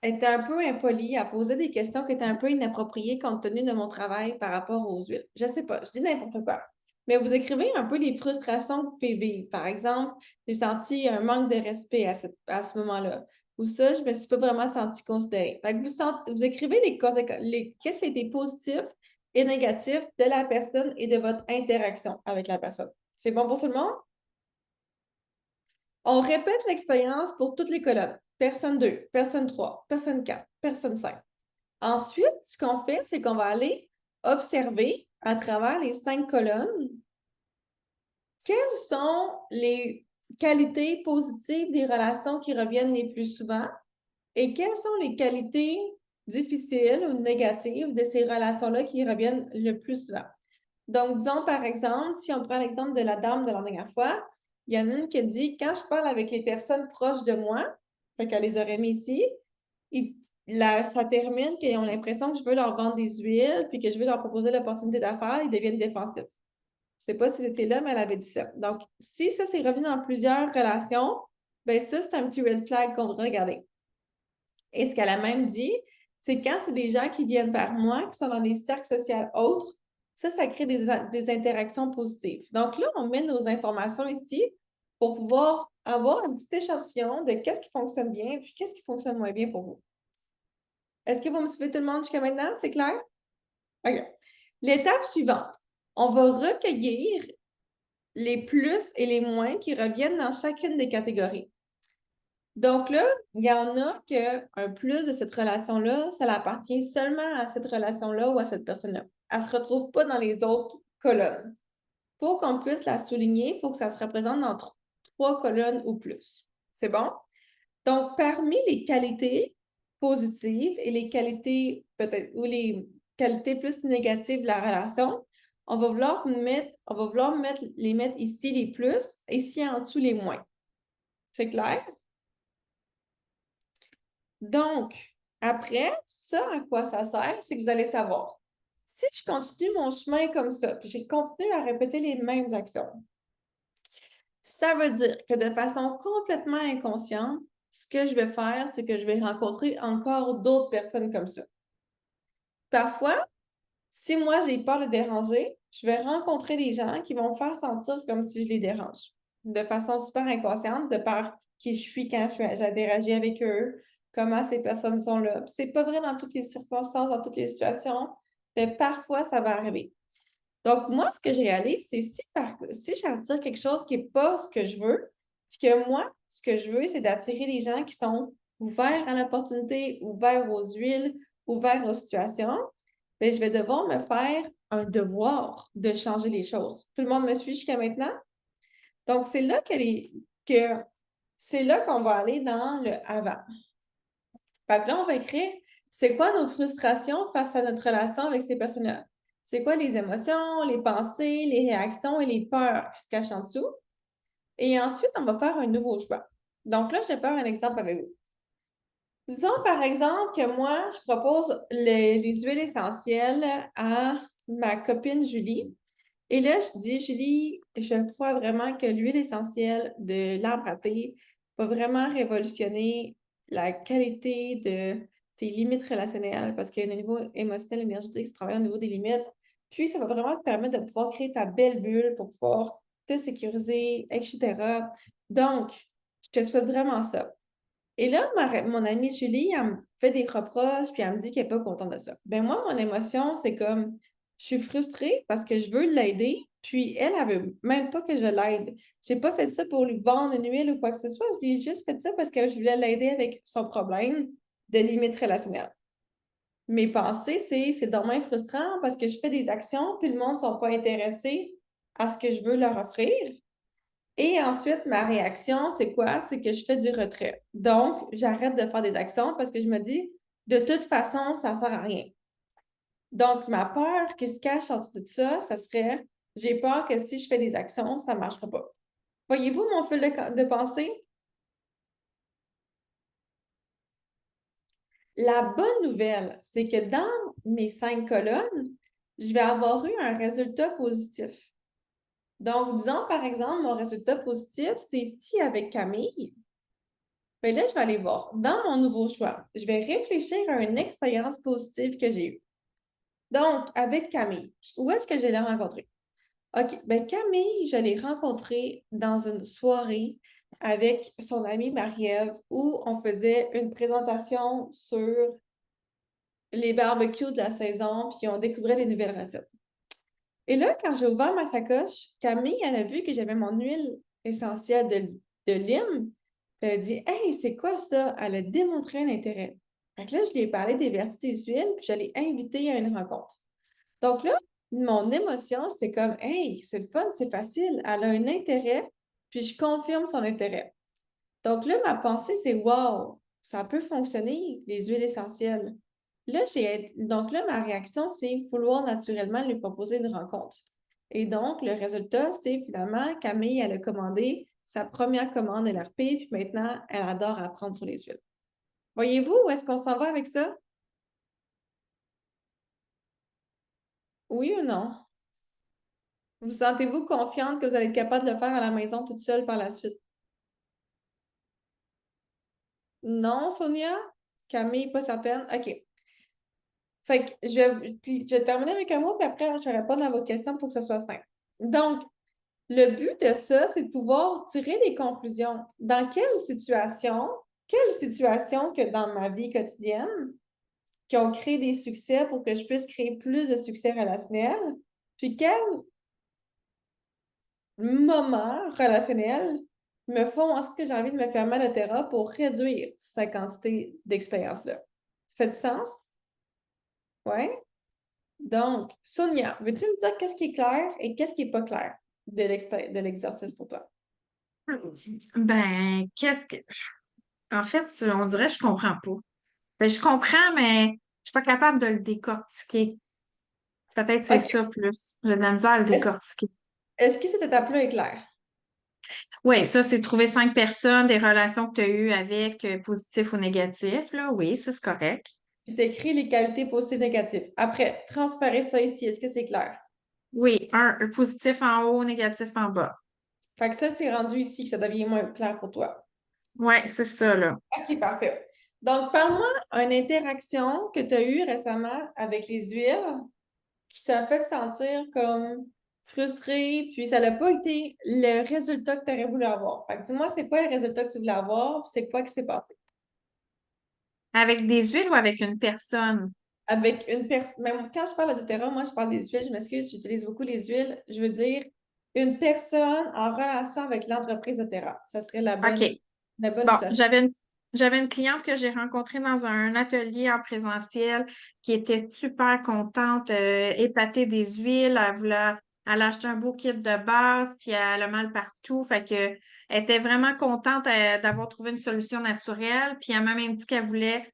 elle était un peu impolie, elle posait des questions qui étaient un peu inappropriées compte tenu de mon travail par rapport aux huiles. Je sais pas, je dis n'importe quoi. Mais vous écrivez un peu les frustrations que vous pouvez vivre. Par exemple, j'ai senti un manque de respect à ce moment-là. Ou ça, je me suis pas vraiment sentie considérée. Fait que vous écrivez qu'est-ce qui a été positif et négatif de la personne et de votre interaction avec la personne. C'est bon pour tout le monde? On répète l'expérience pour toutes les colonnes. Personne 2, personne 3, personne 4, personne 5. Ensuite, ce qu'on fait, c'est qu'on va aller observer à travers les 5 colonnes quelles sont les qualités positives des relations qui reviennent les plus souvent et quelles sont les qualités difficiles ou négatives de ces relations-là qui reviennent le plus souvent. Donc, disons par exemple, si on prend l'exemple de la dame de la dernière fois, il y en a une qui dit « Quand je parle avec les personnes proches de moi, », fait qu'elle les aurait mis ici, ça termine qu'ils ont l'impression que je veux leur vendre des huiles puis que je veux leur proposer l'opportunité d'affaires, ils deviennent défensifs. Je ne sais pas si c'était là, mais elle avait dit ça. Donc, si ça s'est revenu dans plusieurs relations, bien ça, c'est un petit red flag qu'on devrait regarder. Et ce qu'elle a même dit, c'est quand c'est des gens qui viennent vers moi, qui sont dans des cercles sociaux autres, ça crée des interactions positives. Donc là, on met nos informations ici pour pouvoir avoir un petit échantillon de qu'est-ce qui fonctionne bien puis qu'est-ce qui fonctionne moins bien pour vous. Est-ce que vous me suivez tout le monde jusqu'à maintenant? C'est clair? OK. L'étape suivante, on va recueillir les plus et les moins qui reviennent dans chacune des catégories. Donc là, il y en a qu'un plus de cette relation-là, ça appartient seulement à cette relation-là ou à cette personne-là. Elle ne se retrouve pas dans les autres colonnes. Pour qu'on puisse la souligner, il faut que ça se représente dans 3 colonnes ou plus. C'est bon? Donc, parmi les qualités positives et les qualités peut-être ou les qualités plus négatives de la relation, on va vouloir les mettre ici les plus, ici en dessous les moins. C'est clair? Donc, après, ça, à quoi ça sert, c'est que vous allez savoir. Si je continue mon chemin comme ça, puis je continue à répéter les mêmes actions, ça veut dire que de façon complètement inconsciente, ce que je vais faire, c'est que je vais rencontrer encore d'autres personnes comme ça. Parfois, si moi, j'ai peur de déranger, je vais rencontrer des gens qui vont me faire sentir comme si je les dérange. De façon super inconsciente, de par qui je suis quand j'interagis avec eux, comment ces personnes sont là. C'est pas vrai dans toutes les circonstances, dans toutes les situations, mais parfois, ça va arriver. Donc, moi, ce que je réalise, c'est si j'attire quelque chose qui n'est pas ce que je veux, puis que moi, ce que je veux, c'est d'attirer des gens qui sont ouverts à l'opportunité, ouverts aux huiles, ouverts aux situations, bien, je vais devoir me faire un devoir de changer les choses. Tout le monde me suit jusqu'à maintenant? Donc, c'est là c'est là qu'on va aller dans le avant. Fait que là, on va écrire c'est quoi nos frustrations face à notre relation avec ces personnes-là? C'est quoi les émotions, les pensées, les réactions et les peurs qui se cachent en dessous? Et ensuite, on va faire un nouveau choix. Donc là, je vais faire un exemple avec vous. Disons par exemple que moi, je propose les huiles essentielles à ma copine Julie. Et là, je dis, Julie, je crois vraiment que l'huile essentielle de l'arbre à thé va vraiment révolutionner la qualité de tes limites relationnelles parce qu'il y a un niveau émotionnel, énergétique qui travaille au niveau des limites. Puis, ça va vraiment te permettre de pouvoir créer ta belle bulle pour pouvoir te sécuriser, etc. Donc, je te souhaite vraiment ça. Et là, mon amie Julie, elle me fait des reproches, puis elle me dit qu'elle n'est pas contente de ça. Ben moi, mon émotion, c'est comme, je suis frustrée parce que je veux l'aider, puis elle veut même pas que je l'aide. Je n'ai pas fait ça pour lui vendre une huile ou quoi que ce soit, je lui ai juste fait ça parce que je voulais l'aider avec son problème de limite relationnelle. Mes pensées, c'est dommage frustrant parce que je fais des actions, puis le monde ne sont pas intéressés à ce que je veux leur offrir. Et ensuite, ma réaction, c'est quoi? C'est que je fais du retrait. Donc, j'arrête de faire des actions parce que je me dis, de toute façon, ça ne sert à rien. Donc, ma peur qui se cache en dessous de ça serait, j'ai peur que si je fais des actions, ça ne marchera pas. Voyez-vous mon fil de pensée? La bonne nouvelle, c'est que dans mes 5 colonnes, je vais avoir eu un résultat positif. Donc, disons par exemple, mon résultat positif, c'est ici avec Camille. Bien là, je vais aller voir. Dans mon nouveau choix, je vais réfléchir à une expérience positive que j'ai eue. Donc, avec Camille, où est-ce que je l'ai rencontrée? OK, bien Camille, je l'ai rencontrée dans une soirée avec son amie Marie-Ève où on faisait une présentation sur les barbecues de la saison, puis on découvrait les nouvelles recettes. Et là, quand j'ai ouvert ma sacoche, Camille, elle a vu que j'avais mon huile essentielle de lime. Puis elle a dit, hey, c'est quoi ça? Elle a démontré un intérêt. Fait que là, je lui ai parlé des vertus des huiles, puis je l'ai invitée à une rencontre. Donc là, mon émotion, c'était comme, hey, c'est le fun, c'est facile. Elle a un intérêt, puis je confirme son intérêt. Donc là, ma pensée, c'est, wow, ça peut fonctionner, les huiles essentielles. Là, donc là, ma réaction, c'est vouloir naturellement lui proposer une rencontre. Et donc, le résultat, c'est finalement, Camille, elle a commandé sa première commande LRP, puis maintenant, elle adore apprendre sur les huiles. Voyez-vous où est-ce qu'on s'en va avec ça? Oui ou non? Vous sentez-vous confiante que vous allez être capable de le faire à la maison toute seule par la suite? Non, Sonia? Camille, pas certaine? OK. Fait que je vais terminer avec un mot, puis après, je vais répondre à vos questions pour que ce soit simple. Donc, le but de ça, c'est de pouvoir tirer des conclusions. Dans quelle situation que dans ma vie quotidienne, qui ont créé des succès pour que je puisse créer plus de succès relationnels, puis quels moments relationnels me font ensuite que j'ai envie de me faire mal au terrain pour réduire sa quantité d'expérience-là. Ça fait du sens? Oui? Donc, Sonia, veux-tu me dire qu'est-ce qui est clair et qu'est-ce qui n'est pas clair de l'exercice pour toi? Ben, En fait, on dirait que je comprends pas. Ben, je comprends, mais je suis pas capable de le décortiquer. Peut-être c'est OK. ça plus. J'ai de la misère à le décortiquer. Est-ce que cette étape-là est claire? Oui, ça, c'est trouver 5 personnes, des relations que tu as eues avec, positifs ou négatifs, là. Oui, ça, c'est correct. Puis tu écris les qualités positives et négatives. Après, transférer ça ici, est-ce que c'est clair? Oui, un positif en haut, négatif en bas. Fait que ça, c'est rendu ici que ça devient moins clair pour toi. Oui, c'est ça, là. OK, parfait. Donc, parle-moi d'une interaction que tu as eue récemment avec les huiles qui t'a fait sentir comme frustrée, puis ça n'a pas été le résultat que tu aurais voulu avoir. Fait que dis-moi, c'est quoi le résultat que tu voulais avoir, puis c'est quoi qui s'est passé? Avec des huiles ou avec une personne? Avec une personne, même quand je parle de doTERRA, moi je parle des huiles, je m'excuse, j'utilise beaucoup les huiles. Je veux dire une personne en relation avec l'entreprise doTERRA. Ça serait OK. la bonne Bon, utilisation. j'avais une cliente que j'ai rencontrée dans un atelier en présentiel qui était super contente, épatée des huiles. Elle a acheté un beau kit de base, puis elle a mal partout. Fait que elle était vraiment contente d'avoir trouvé une solution naturelle. Puis elle m'a même dit qu'elle voulait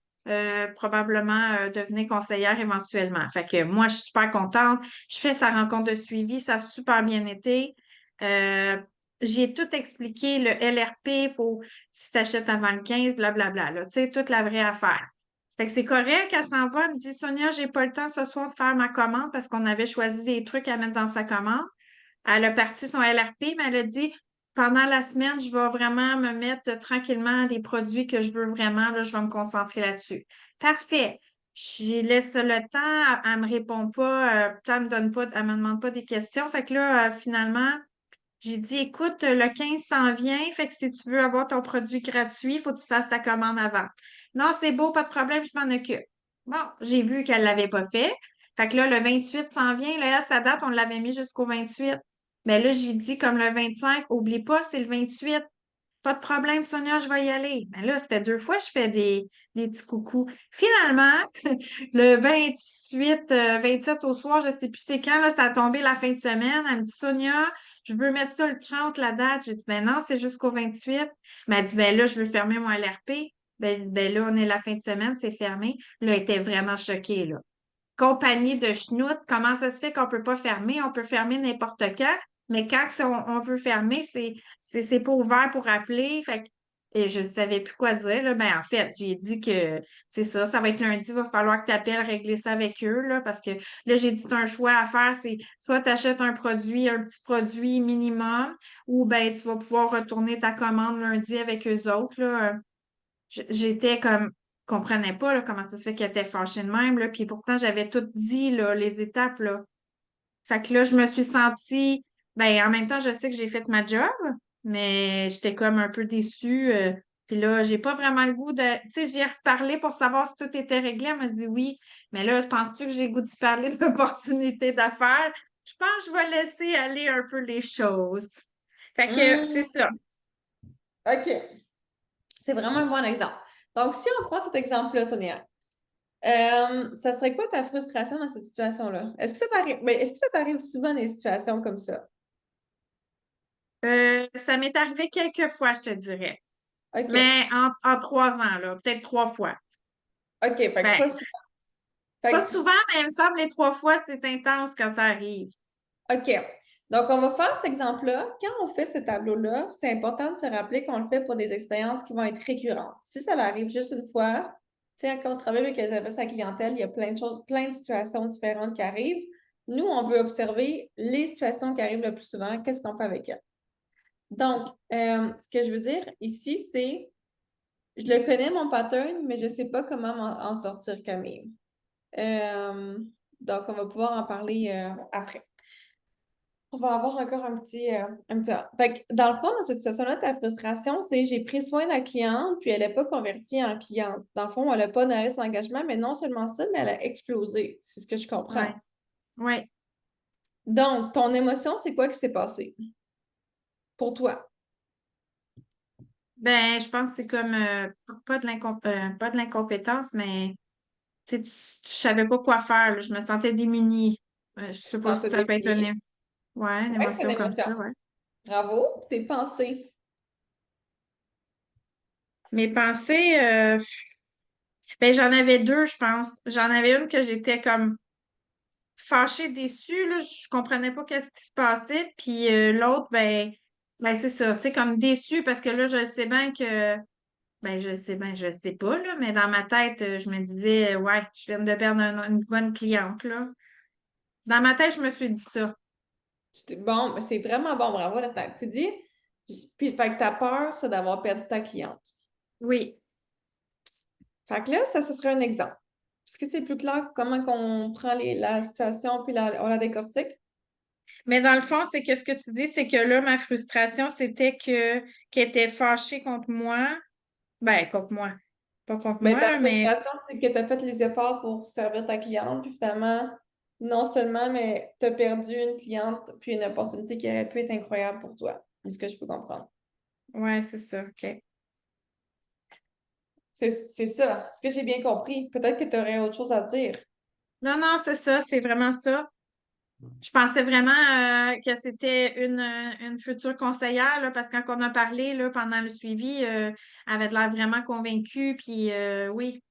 probablement devenir conseillère éventuellement. Fait que moi, je suis super contente. Je fais sa rencontre de suivi, ça a super bien été. Euh, j'ai tout expliqué, le LRP, faut si tu achètes avant le 15, blablabla, là, tu sais, toute la vraie affaire. Fait que c'est correct, elle s'en va, elle me dit, Sonia, j'ai pas le temps ce soir de faire ma commande parce qu'on avait choisi des trucs à mettre dans sa commande. Elle a parti son LRP, mais elle a dit, pendant la semaine, je vais vraiment me mettre tranquillement des produits que je veux vraiment, là, je vais me concentrer là-dessus. Parfait. Je laisse le temps, elle me répond pas, elle me donne pas, elle me demande pas des questions. Fait que là, finalement, j'ai dit, écoute, le 15 s'en vient, fait que si tu veux avoir ton produit gratuit, il faut que tu fasses ta commande avant. Non, c'est beau, pas de problème, je m'en occupe. Bon, j'ai vu qu'elle l'avait pas fait. Fait que là, le 28 s'en vient. Là, à sa date, on l'avait mis jusqu'au 28. Mais là, j'ai dit, comme le 25, oublie pas, c'est le 28. Pas de problème, Sonia, je vais y aller. Mais là, ça fait 2 fois que je fais des petits coucous. Finalement, le 28, 27 au soir, je sais plus c'est quand, là, ça a tombé la fin de semaine. Elle me dit, Sonia, je veux mettre ça le 30, la date. J'ai dit, ben non, c'est jusqu'au 28. Elle m'a dit, ben là, je veux fermer mon LRP. Ben là, on est la fin de semaine, c'est fermé. Là, elle était vraiment choquée, là. Compagnie de schnout, comment ça se fait qu'on peut pas fermer? On peut fermer n'importe quand, mais quand on veut fermer, c'est pas ouvert pour appeler. Fait que, et je savais plus quoi dire, là. Ben, en fait, j'ai dit que, c'est ça, ça va être lundi, il va falloir que tu appelles régler ça avec eux, là, parce que là, j'ai dit, t'as un choix à faire, c'est soit tu achètes un petit produit minimum, ou ben, tu vas pouvoir retourner ta commande lundi avec eux autres, là. J'étais comme, comprenais pas là, comment ça se fait qu'elle était fâchée de même, là, puis pourtant j'avais tout dit, là, les étapes, là. Fait que là, je me suis sentie, ben en même temps, je sais que j'ai fait ma job, mais j'étais comme un peu déçue. Puis là, j'ai pas vraiment le goût de, tu sais, j'y ai reparlé pour savoir si tout était réglé. Elle m'a dit oui, mais là, penses-tu que j'ai le goût d'y parler d'opportunités d'affaires? Je pense que je vais laisser aller un peu les choses. Fait que c'est ça. OK. C'est vraiment un bon exemple. Donc, si on prend cet exemple-là, Sonia, ça serait quoi ta frustration dans cette situation-là? Est-ce que ça t'arrive, est-ce que ça t'arrive souvent des situations comme ça? Ça m'est arrivé quelques fois, je te dirais. OK. Mais en 3 ans, là, peut-être 3 fois. OK, fait que Ben, pas souvent. Fait pas que souvent, mais il me semble les 3 fois, c'est intense quand ça arrive. OK. Donc, on va faire cet exemple-là. Quand on fait ce tableau-là, c'est important de se rappeler qu'on le fait pour des expériences qui vont être récurrentes. Si ça arrive juste une fois, tu sais, quand on travaille avec les services à clientèle, il y a plein de choses, plein de situations différentes qui arrivent. Nous, on veut observer les situations qui arrivent le plus souvent. Qu'est-ce qu'on fait avec elles? Donc, ce que je veux dire ici, c'est, je le connais, mon pattern, mais je ne sais pas comment en sortir, Camille. Donc, on va pouvoir en parler après. On va avoir encore un petit. Fait que dans le fond, dans cette situation-là, ta frustration, c'est j'ai pris soin de la cliente, puis elle n'est pas convertie en cliente. Dans le fond, elle n'a pas donné son engagement, mais non seulement ça, mais elle a explosé. C'est ce que je comprends. Ouais. Ouais. Donc, ton émotion, c'est quoi qui s'est passé pour toi? Ben, je pense que c'est comme pas de l'incompétence, mais tu sais, je savais pas quoi faire, là. Je me sentais démunie. Je Tu sais te pas si sentais ça peut être démunie? une Ouais, c'est une émotion comme émotion. ça, ouais. Bravo, tes pensées. Mes pensées, ben j'en avais deux, je pense. J'en avais une que j'étais comme fâchée, déçue, là, je comprenais pas qu'est-ce qui se passait. Puis l'autre, ben c'est ça, tu sais, comme déçue parce que là, je sais bien que, ben je sais pas, là, mais dans ma tête, je me disais, ouais, je viens de perdre une bonne cliente, là. Dans ma tête, je me suis dit ça. Bon, mais c'est vraiment bon, bravo, Nathalie. Tu dis, puis fait que ta peur, c'est d'avoir perdu ta cliente. Oui. Fait que là, ça, ce serait un exemple. Est-ce que c'est plus clair comment qu'on prend la situation puis on la décortique? Mais dans le fond, c'est que ce que tu dis, c'est que là, ma frustration, c'était qu'elle était fâchée contre moi. Ben, contre moi. Pas contre Ben, moi, ta là, mais frustration, c'est que tu as fait les efforts pour servir ta cliente, puis finalement, non seulement, mais tu as perdu une cliente, puis une opportunité qui aurait pu être incroyable pour toi. C'est ce que je peux comprendre. ouais, c'est ça. OK. C'est ça. Ce que j'ai bien compris. Peut-être que tu aurais autre chose à dire. Non, non, c'est ça, c'est vraiment ça. Je pensais vraiment que c'était une future conseillère, là, parce que quand on a parlé là, pendant le suivi, elle avait l'air vraiment convaincue, puis oui.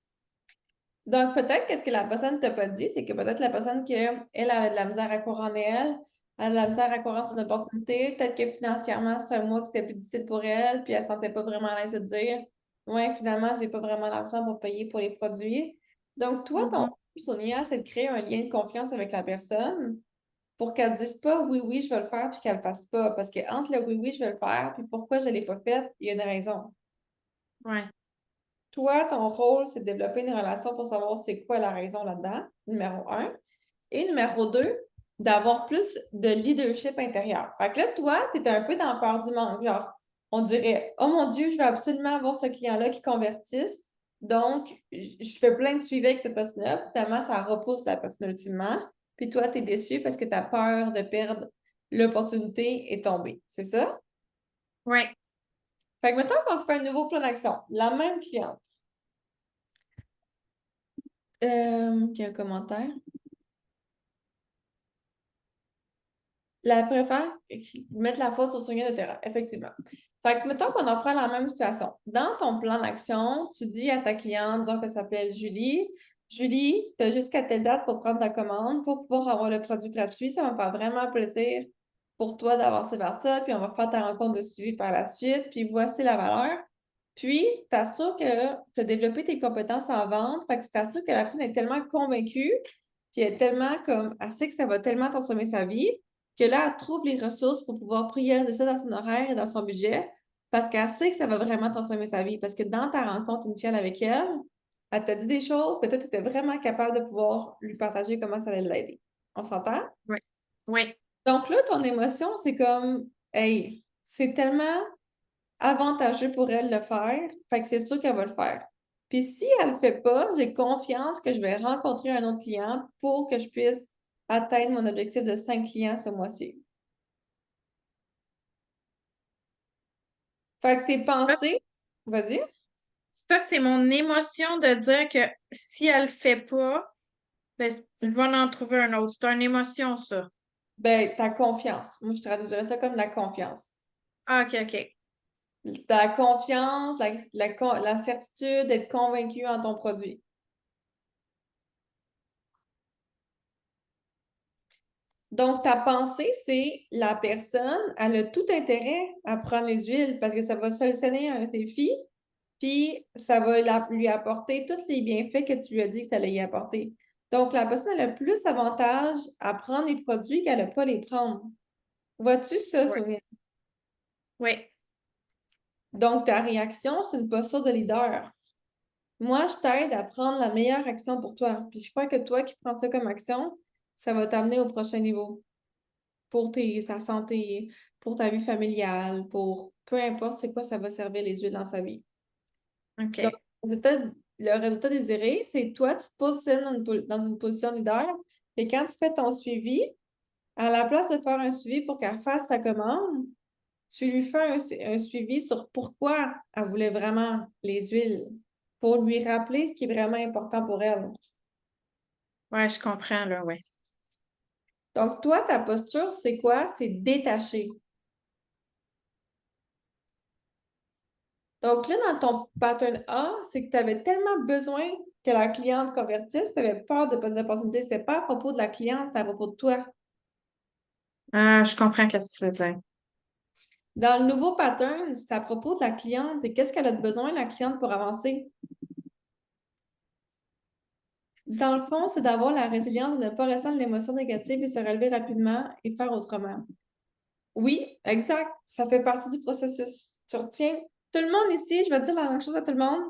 Donc, peut-être qu'est-ce que la personne ne t'a pas dit, c'est que peut-être la personne elle a de la misère à croire en elle, elle a de la misère à croire en son opportunité, peut-être que financièrement, c'est un mois que c'était plus difficile pour elle, puis elle ne se sentait pas vraiment à l'aise de dire ouais, finalement, j'ai pas vraiment l'argent pour payer pour les produits. Donc, toi, ton Mhm. but, Sonia, c'est de créer un lien de confiance avec la personne pour qu'elle ne dise pas oui, oui, je vais le faire, puis qu'elle ne le fasse pas. Parce que entre le oui, oui, je vais le faire, puis pourquoi je ne l'ai pas fait, il y a une raison. Ouais. Toi, ton rôle, c'est de développer une relation pour savoir c'est quoi la raison là-dedans, numéro un. Et numéro deux, d'avoir plus de leadership intérieur. Fait que là, toi, tu es un peu dans la peur du manque. Genre, on dirait, oh mon Dieu, je veux absolument avoir ce client-là qui convertisse. Donc, je fais plein de suivi avec cette personne-là. Finalement, ça repousse la personne ultimement. Puis toi, tu es déçu parce que tu as peur de perdre l'opportunité et tomber. C'est ça? Ouais. Fait que maintenant qu'on se fait un nouveau plan d'action, la même cliente. Qui a un commentaire. La préfère mettre la faute sur son lien de terrain, effectivement. Fait que mettons qu'on en prend la même situation. Dans ton plan d'action, tu dis à ta cliente, disons que ça s'appelle Julie, Julie, tu as jusqu'à telle date pour prendre ta commande, pour pouvoir avoir le produit gratuit. Ça va me faire vraiment plaisir pour toi d'avancer vers ça. Puis on va faire ta rencontre de suivi par la suite. Puis voici la valeur. Puis, tu assures que tu as développé tes compétences en vente. Fait que tu t'assures que la personne est tellement convaincue, puis elle est tellement comme, elle sait que ça va tellement transformer sa vie, que là, elle trouve les ressources pour pouvoir prioriser ça dans son horaire et dans son budget, parce qu'elle sait que ça va vraiment transformer sa vie. Parce que dans ta rencontre initiale avec elle, elle t'a dit des choses, mais toi, tu étais vraiment capable de pouvoir lui partager comment ça allait l'aider. On s'entend? Oui. Oui. Donc là, ton émotion, c'est comme, hey, c'est tellement avantageux pour elle de le faire, fait que c'est sûr qu'elle va le faire. Puis si elle le fait pas, j'ai confiance que je vais rencontrer un autre client pour que je puisse atteindre mon objectif de 5 clients ce mois-ci. Fait que tes pensées, vas-y, Ça, c'est mon émotion de dire que si elle le fait pas, ben, je vais en trouver un autre. C'est une émotion, ça. ben ta confiance. Moi, je traduirais ça comme la confiance. Ah, OK, OK. Ta confiance, la certitude d'être convaincu en ton produit. Donc, ta pensée, c'est la personne, elle a tout intérêt à prendre les huiles parce que ça va solutionner un défi, puis ça va lui apporter tous les bienfaits que tu lui as dit que ça allait y apporter. Donc, la personne elle a plus d'avantages à prendre les produits qu'à ne pas les prendre. Vois-tu ça, Oui. Sonia? Oui. Donc, ta réaction, c'est une posture de leader. Moi, je t'aide à prendre la meilleure action pour toi. Puis je crois que toi qui prends ça comme action, ça va t'amener au prochain niveau pour ta santé, pour ta vie familiale, pour peu importe c'est quoi, ça va servir les huiles dans sa vie. OK. Donc, le résultat désiré, c'est toi, tu te positionnes dans une position leader et quand tu fais ton suivi, à la place de faire un suivi pour qu'elle fasse sa commande, tu lui fais un suivi sur pourquoi elle voulait vraiment les huiles, pour lui rappeler ce qui est vraiment important pour elle. Ouais, je comprends, là, ouais. Donc, toi, ta posture, c'est quoi? C'est détaché. Donc là, dans ton pattern A, c'est que tu avais tellement besoin que la cliente convertisse, tu avais peur de pas d'opportunité. C'était pas à propos de la cliente, c'était à propos de toi. Ah, je comprends ce que tu veux dire. Dans le nouveau pattern, c'est à propos de la cliente et qu'est-ce qu'elle a besoin, la cliente, pour avancer. Dans le fond, c'est d'avoir la résilience de ne pas rester dans l'émotion négative et se relever rapidement et faire autrement. Oui, exact. Ça fait partie du processus. Tu retiens. Tout le monde ici, je vais dire la même chose à tout le monde.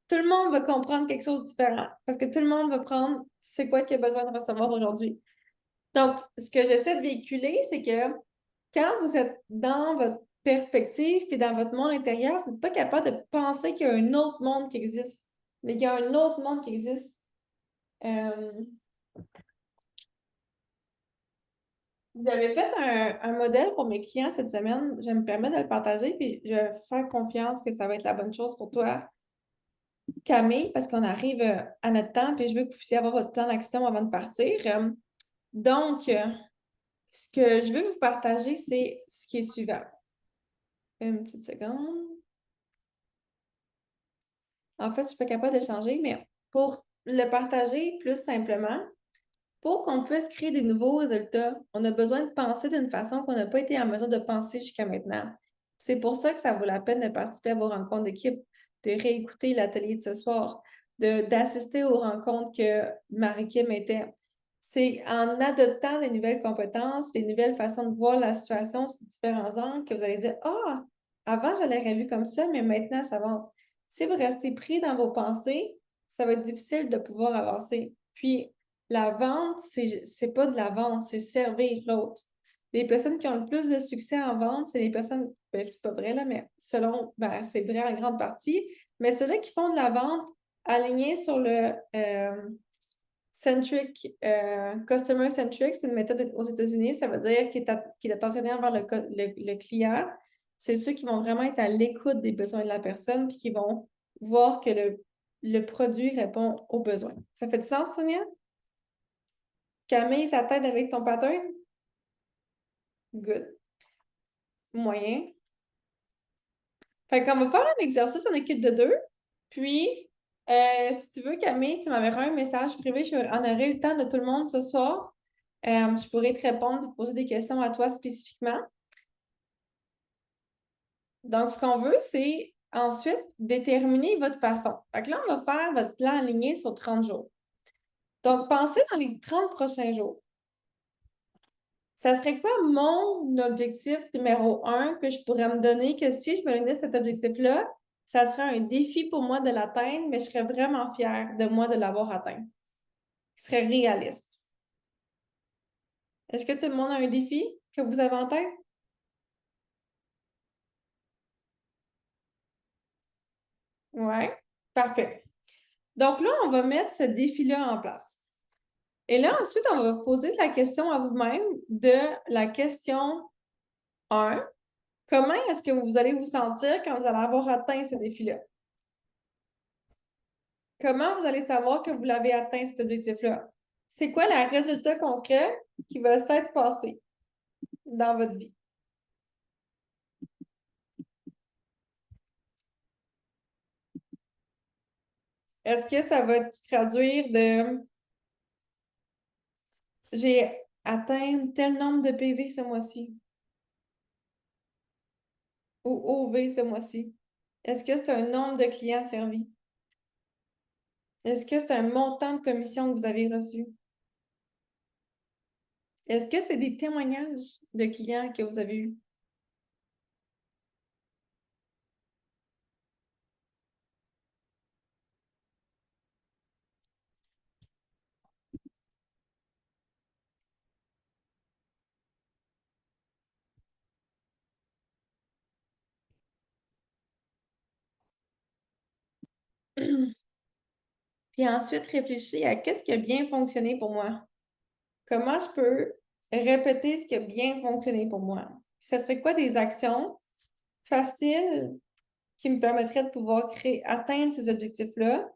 Tout le monde va comprendre quelque chose de différent parce que tout le monde va prendre c'est quoi qu'il a besoin de recevoir aujourd'hui. Donc, ce que j'essaie de véhiculer, c'est que quand vous êtes dans votre perspective et dans votre monde intérieur, vous n'êtes pas capable de penser qu'il y a un autre monde qui existe. Mais il y a un autre monde qui existe. J'avais fait un modèle pour mes clients cette semaine. Je me permets de le partager, puis je fais confiance que ça va être la bonne chose pour toi, Camille, parce qu'on arrive à notre temps, puis je veux que vous puissiez avoir votre plan d'action avant de partir. Donc, ce que je veux vous partager, c'est ce qui est suivant. Une petite seconde. En fait, je ne suis pas capable de changer, mais pour le partager plus simplement, pour qu'on puisse créer des nouveaux résultats, on a besoin de penser d'une façon qu'on n'a pas été en mesure de penser jusqu'à maintenant. C'est pour ça que ça vaut la peine de participer à vos rencontres d'équipe, de réécouter l'atelier de ce soir, d'assister aux rencontres que Marie-Kim était. C'est en adoptant des nouvelles compétences, des nouvelles façons de voir la situation sous différents angles que vous allez dire ah, avant, je l'aurais vu comme ça, mais maintenant, j'avance. Si vous restez pris dans vos pensées, ça va être difficile de pouvoir avancer. Puis, la vente, c'est pas de la vente, c'est servir l'autre. Les personnes qui ont le plus de succès en vente, c'est les personnes, ben, c'est pas vrai là, mais c'est vrai en grande partie, mais ceux-là qui font de la vente alignés sur le Customer Centric, c'est une méthode aux États-Unis, ça veut dire qu'il est attentionné envers le client, c'est ceux qui vont vraiment être à l'écoute des besoins de la personne puis qui vont voir que le produit répond aux besoins. Ça fait du sens, Sonia? Camille, ça t'aide avec ton pattern? Good. Moyen. Fait qu'on va faire un exercice en équipe de 2. Puis, si tu veux, Camille, tu m'enverras un message privé. On aurait le temps de tout le monde ce soir. Je pourrais te répondre, te poser des questions à toi spécifiquement. Donc, ce qu'on veut, c'est ensuite déterminer votre façon. Fait que là, on va faire votre plan aligné sur 30 jours. Donc, pensez dans les 30 prochains jours. Ça serait quoi mon objectif numéro 1 que je pourrais me donner que si je me donnais cet objectif-là, ça serait un défi pour moi de l'atteindre, mais je serais vraiment fière de moi de l'avoir atteint. Ce serait réaliste. Est-ce que tout le monde a un défi que vous avez en tête? Oui, parfait. Donc là, on va mettre ce défi-là en place. Et là, ensuite, on va vous poser la question à vous-même de la question 1. Comment est-ce que vous allez vous sentir quand vous allez avoir atteint ce défi-là? Comment vous allez savoir que vous l'avez atteint, cet objectif-là? C'est quoi le résultat concret qui va s'être passé dans votre vie? Est-ce que ça va se traduire de j'ai atteint tel nombre de PV ce mois-ci ou OV ce mois-ci? Est-ce que c'est un nombre de clients servis? Est-ce que c'est un montant de commission que vous avez reçu? Est-ce que c'est des témoignages de clients que vous avez eus? Puis ensuite, réfléchis à qu'est-ce qui a bien fonctionné pour moi. Comment je peux répéter ce qui a bien fonctionné pour moi? Puis ça serait quoi des actions faciles qui me permettraient de pouvoir atteindre ces objectifs-là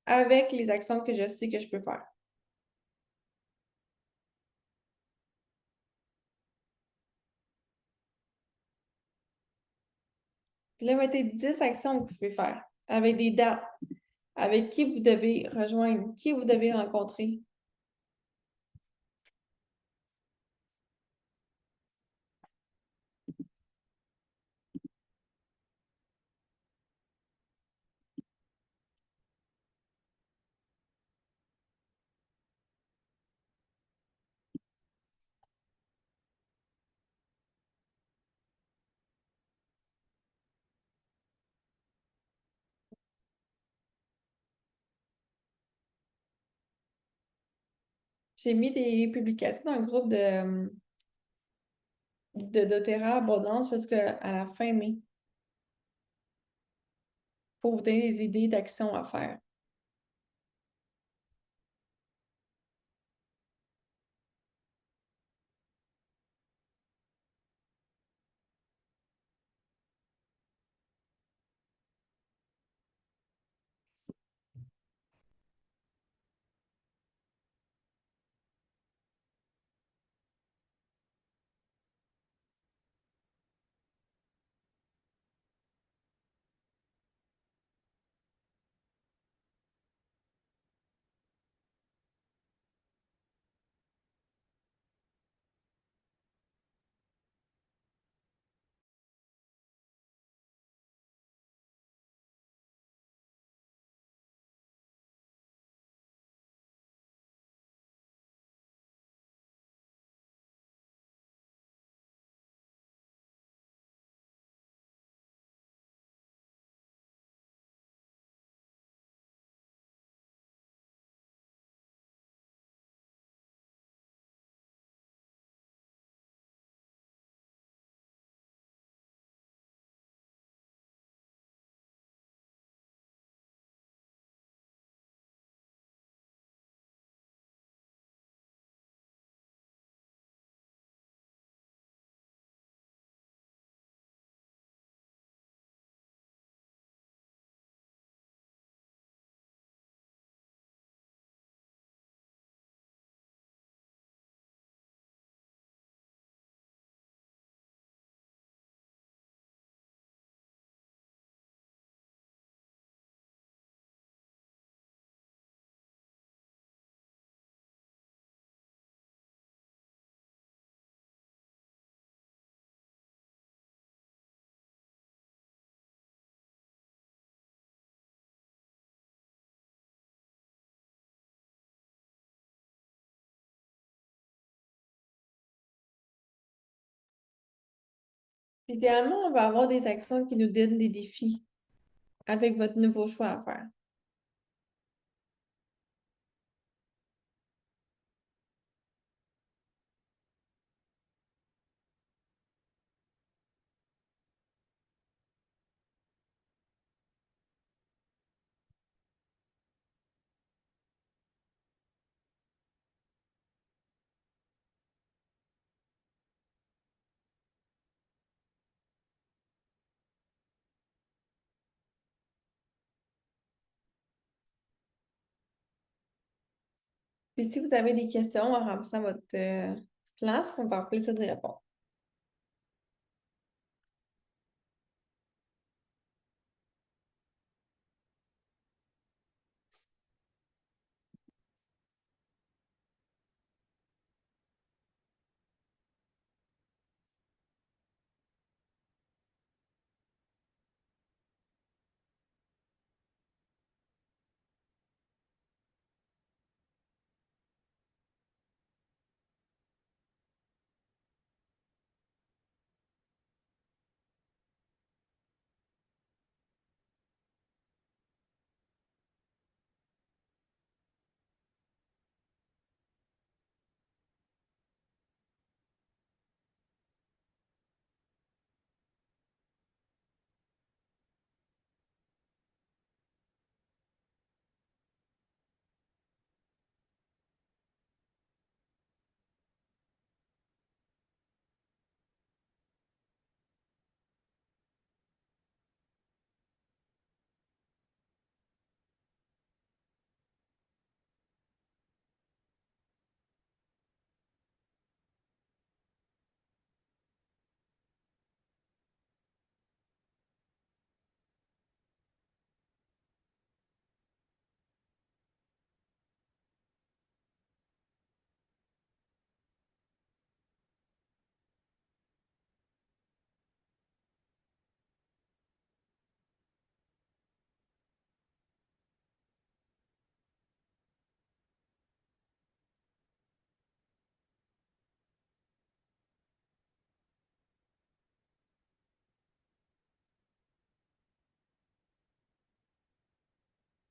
avec les actions que je sais que je peux faire? Puis là, mettez 10 actions que vous pouvez faire avec des dates, avec qui vous devez rejoindre, qui vous devez rencontrer. J'ai mis des publications dans le groupe de doTERRA Abondance jusqu'à la fin mai pour vous donner des idées d'actions à faire. Idéalement, on va avoir des actions qui nous donnent des défis avec votre nouveau choix à faire. Puis si vous avez des questions en remplissant votre plan, ça va me faire plaisir de répondre.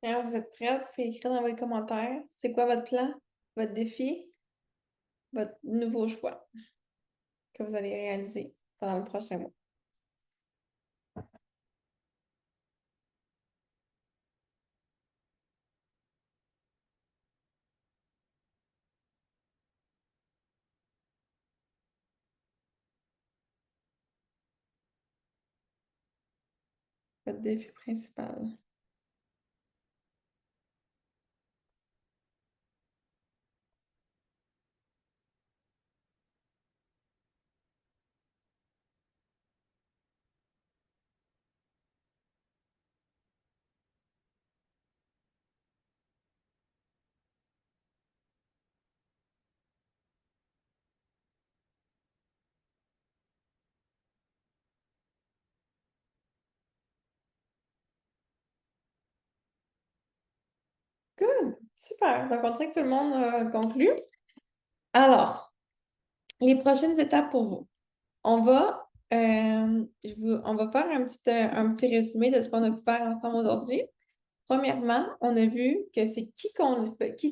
Quand vous êtes prête, vous faites écrire dans vos commentaires c'est quoi votre plan, votre défi, votre nouveau choix que vous allez réaliser pendant le prochain mois. Votre défi principal. Good! Super! Donc, on dirait que tout le monde a conclu. Alors, les prochaines étapes pour vous. On va faire un petit résumé de ce qu'on a pu faire ensemble aujourd'hui. Premièrement, on a vu que c'est qui qu'on était qui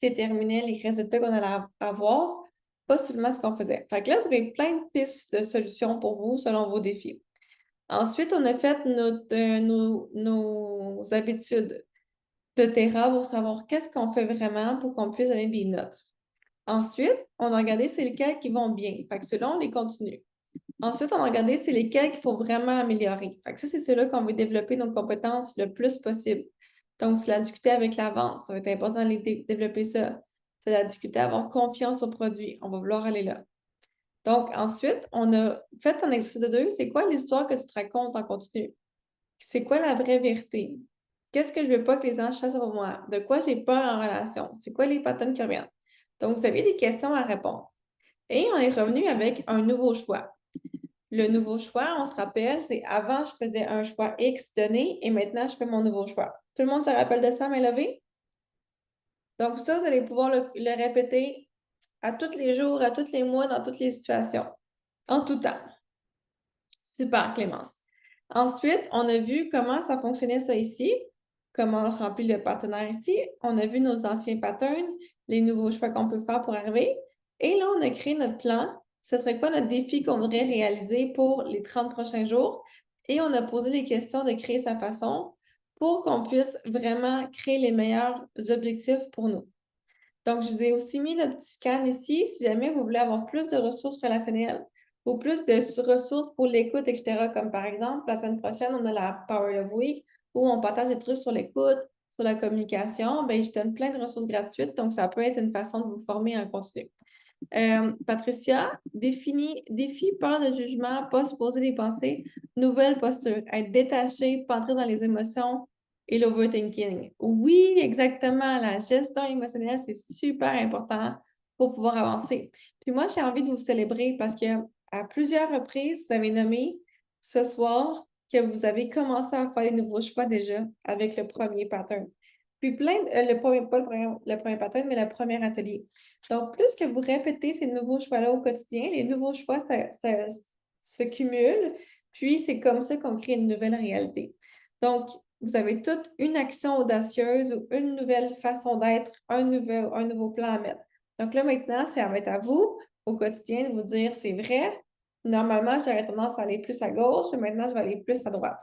déterminait les résultats qu'on allait avoir, pas seulement ce qu'on faisait. Fait que là, vous avez plein de pistes de solutions pour vous selon vos défis. Ensuite, on a fait nos habitudes de terrain pour savoir qu'est-ce qu'on fait vraiment pour qu'on puisse donner des notes. Ensuite, on a regardé c'est lesquels qui vont bien. Fait que ceux-là, on les continue. Ensuite, on a regardé c'est lesquels qu'il faut vraiment améliorer. Fait que ça, c'est ceux-là qu'on veut développer nos compétences le plus possible. Donc, c'est la discuter avec la vente. Ça va être important de développer ça. C'est la discuter, avoir confiance au produit. On va vouloir aller là. Donc, ensuite, on a fait un exercice de 2. C'est quoi l'histoire que tu te racontes en continu? C'est quoi la vraie vérité? Qu'est-ce que je veux pas que les gens chassent sur moi? De quoi j'ai peur en relation? C'est quoi les patterns qui reviennent? Donc, vous avez des questions à répondre. Et on est revenu avec un nouveau choix. Le nouveau choix, on se rappelle, c'est avant, je faisais un choix X donné et maintenant, je fais mon nouveau choix. Tout le monde se rappelle de ça, main levée? Donc, ça, vous allez pouvoir le répéter à tous les jours, à tous les mois, dans toutes les situations, en tout temps. Super, Clémence. Ensuite, on a vu comment ça fonctionnait ça ici, comment on remplit le partenaire ici. On a vu nos anciens patterns, les nouveaux choix qu'on peut faire pour arriver. Et là, on a créé notre plan. Ce serait quoi notre défi qu'on voudrait réaliser pour les 30 prochains jours? Et on a posé des questions de créer sa façon pour qu'on puisse vraiment créer les meilleurs objectifs pour nous. Donc, je vous ai aussi mis le petit scan ici, si jamais vous voulez avoir plus de ressources relationnelles ou plus de ressources pour l'écoute, etc. Comme par exemple, la semaine prochaine, on a la Power of Week où on partage des trucs sur l'écoute, sur la communication. Bien, je donne plein de ressources gratuites, donc ça peut être une façon de vous former en continu. Patricia, défi, peur de jugement, pas se poser des pensées, nouvelle posture, être détaché, pas entrer dans les émotions et l'overthinking. Oui, exactement, la gestion émotionnelle, c'est super important pour pouvoir avancer. Puis moi, j'ai envie de vous célébrer parce que à plusieurs reprises, vous avez nommé ce soir que vous avez commencé à faire les nouveaux choix déjà avec le premier pattern. Puis pas le premier pattern, mais le premier atelier. Donc, plus que vous répétez ces nouveaux choix-là au quotidien, les nouveaux choix se cumulent, puis c'est comme ça qu'on crée une nouvelle réalité. Donc, vous avez toute une action audacieuse ou une nouvelle façon d'être, un nouveau plan à mettre. Donc là, maintenant, ça va être à vous, au quotidien, de vous dire, c'est vrai, normalement, j'aurais tendance à aller plus à gauche, mais maintenant, je vais aller plus à droite.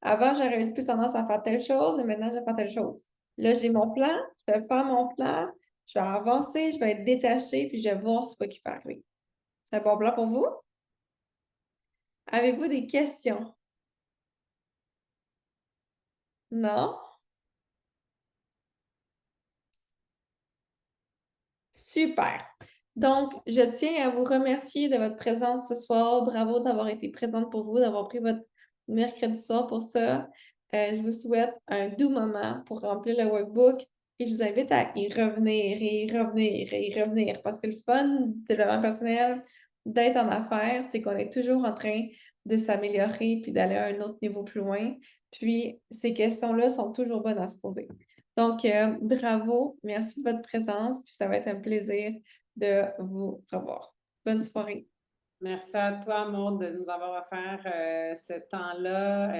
Avant, j'aurais eu plus tendance à faire telle chose, et maintenant, je vais faire telle chose. Là, j'ai mon plan, je vais faire mon plan, je vais avancer, je vais être détachée, puis je vais voir ce qui peut arriver. C'est un bon plan pour vous? Avez-vous des questions? Non? Super. Donc, je tiens à vous remercier de votre présence ce soir. Bravo d'avoir été présente pour vous, d'avoir pris votre mercredi soir pour ça. Je vous souhaite un doux moment pour remplir le workbook et je vous invite à y revenir et y revenir et y revenir parce que le fun du développement personnel, d'être en affaires, c'est qu'on est toujours en train de s'améliorer puis d'aller à un autre niveau plus loin. Puis, ces questions-là sont toujours bonnes à se poser. Donc, bravo, merci de votre présence, puis ça va être un plaisir de vous revoir. Bonne soirée. Merci à toi, Maude, de nous avoir offert ce temps-là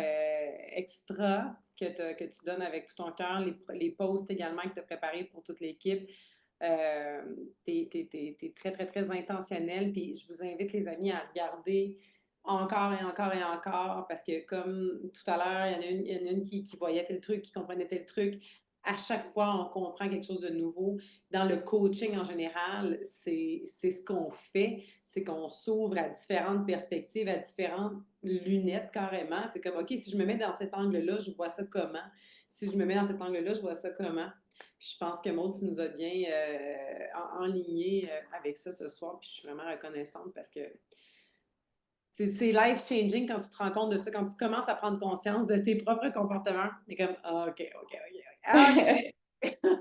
extra que tu donnes avec tout ton cœur, les posts également que tu as préparés pour toute l'équipe. T'es très, très, très intentionnel. Puis je vous invite, les amis, à regarder encore et encore et encore, parce que comme tout à l'heure, il y en a une qui voyait tel truc, qui comprenait tel truc. À chaque fois, on comprend quelque chose de nouveau. Dans le coaching en général, c'est ce qu'on fait, c'est qu'on s'ouvre à différentes perspectives, à différentes lunettes carrément. C'est comme, OK, si je me mets dans cet angle-là, je vois ça comment? Si je me mets dans cet angle-là, je vois ça comment? Puis je pense que Maud, tu nous as bien enligné avec ça ce soir, puis je suis vraiment reconnaissante parce que c'est life-changing quand tu te rends compte de ça, quand tu commences à prendre conscience de tes propres comportements. C'est comme, OK.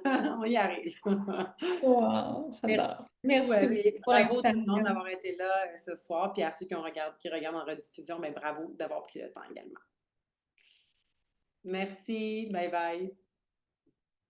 On y arrive. Wow, Merci j'adore. beaucoup. Merci Et pour bravo tout le monde l'invitation. d'avoir été là ce soir. Puis à ceux qui regardent en rediffusion, mais bravo d'avoir pris le temps également. Merci. Bye bye.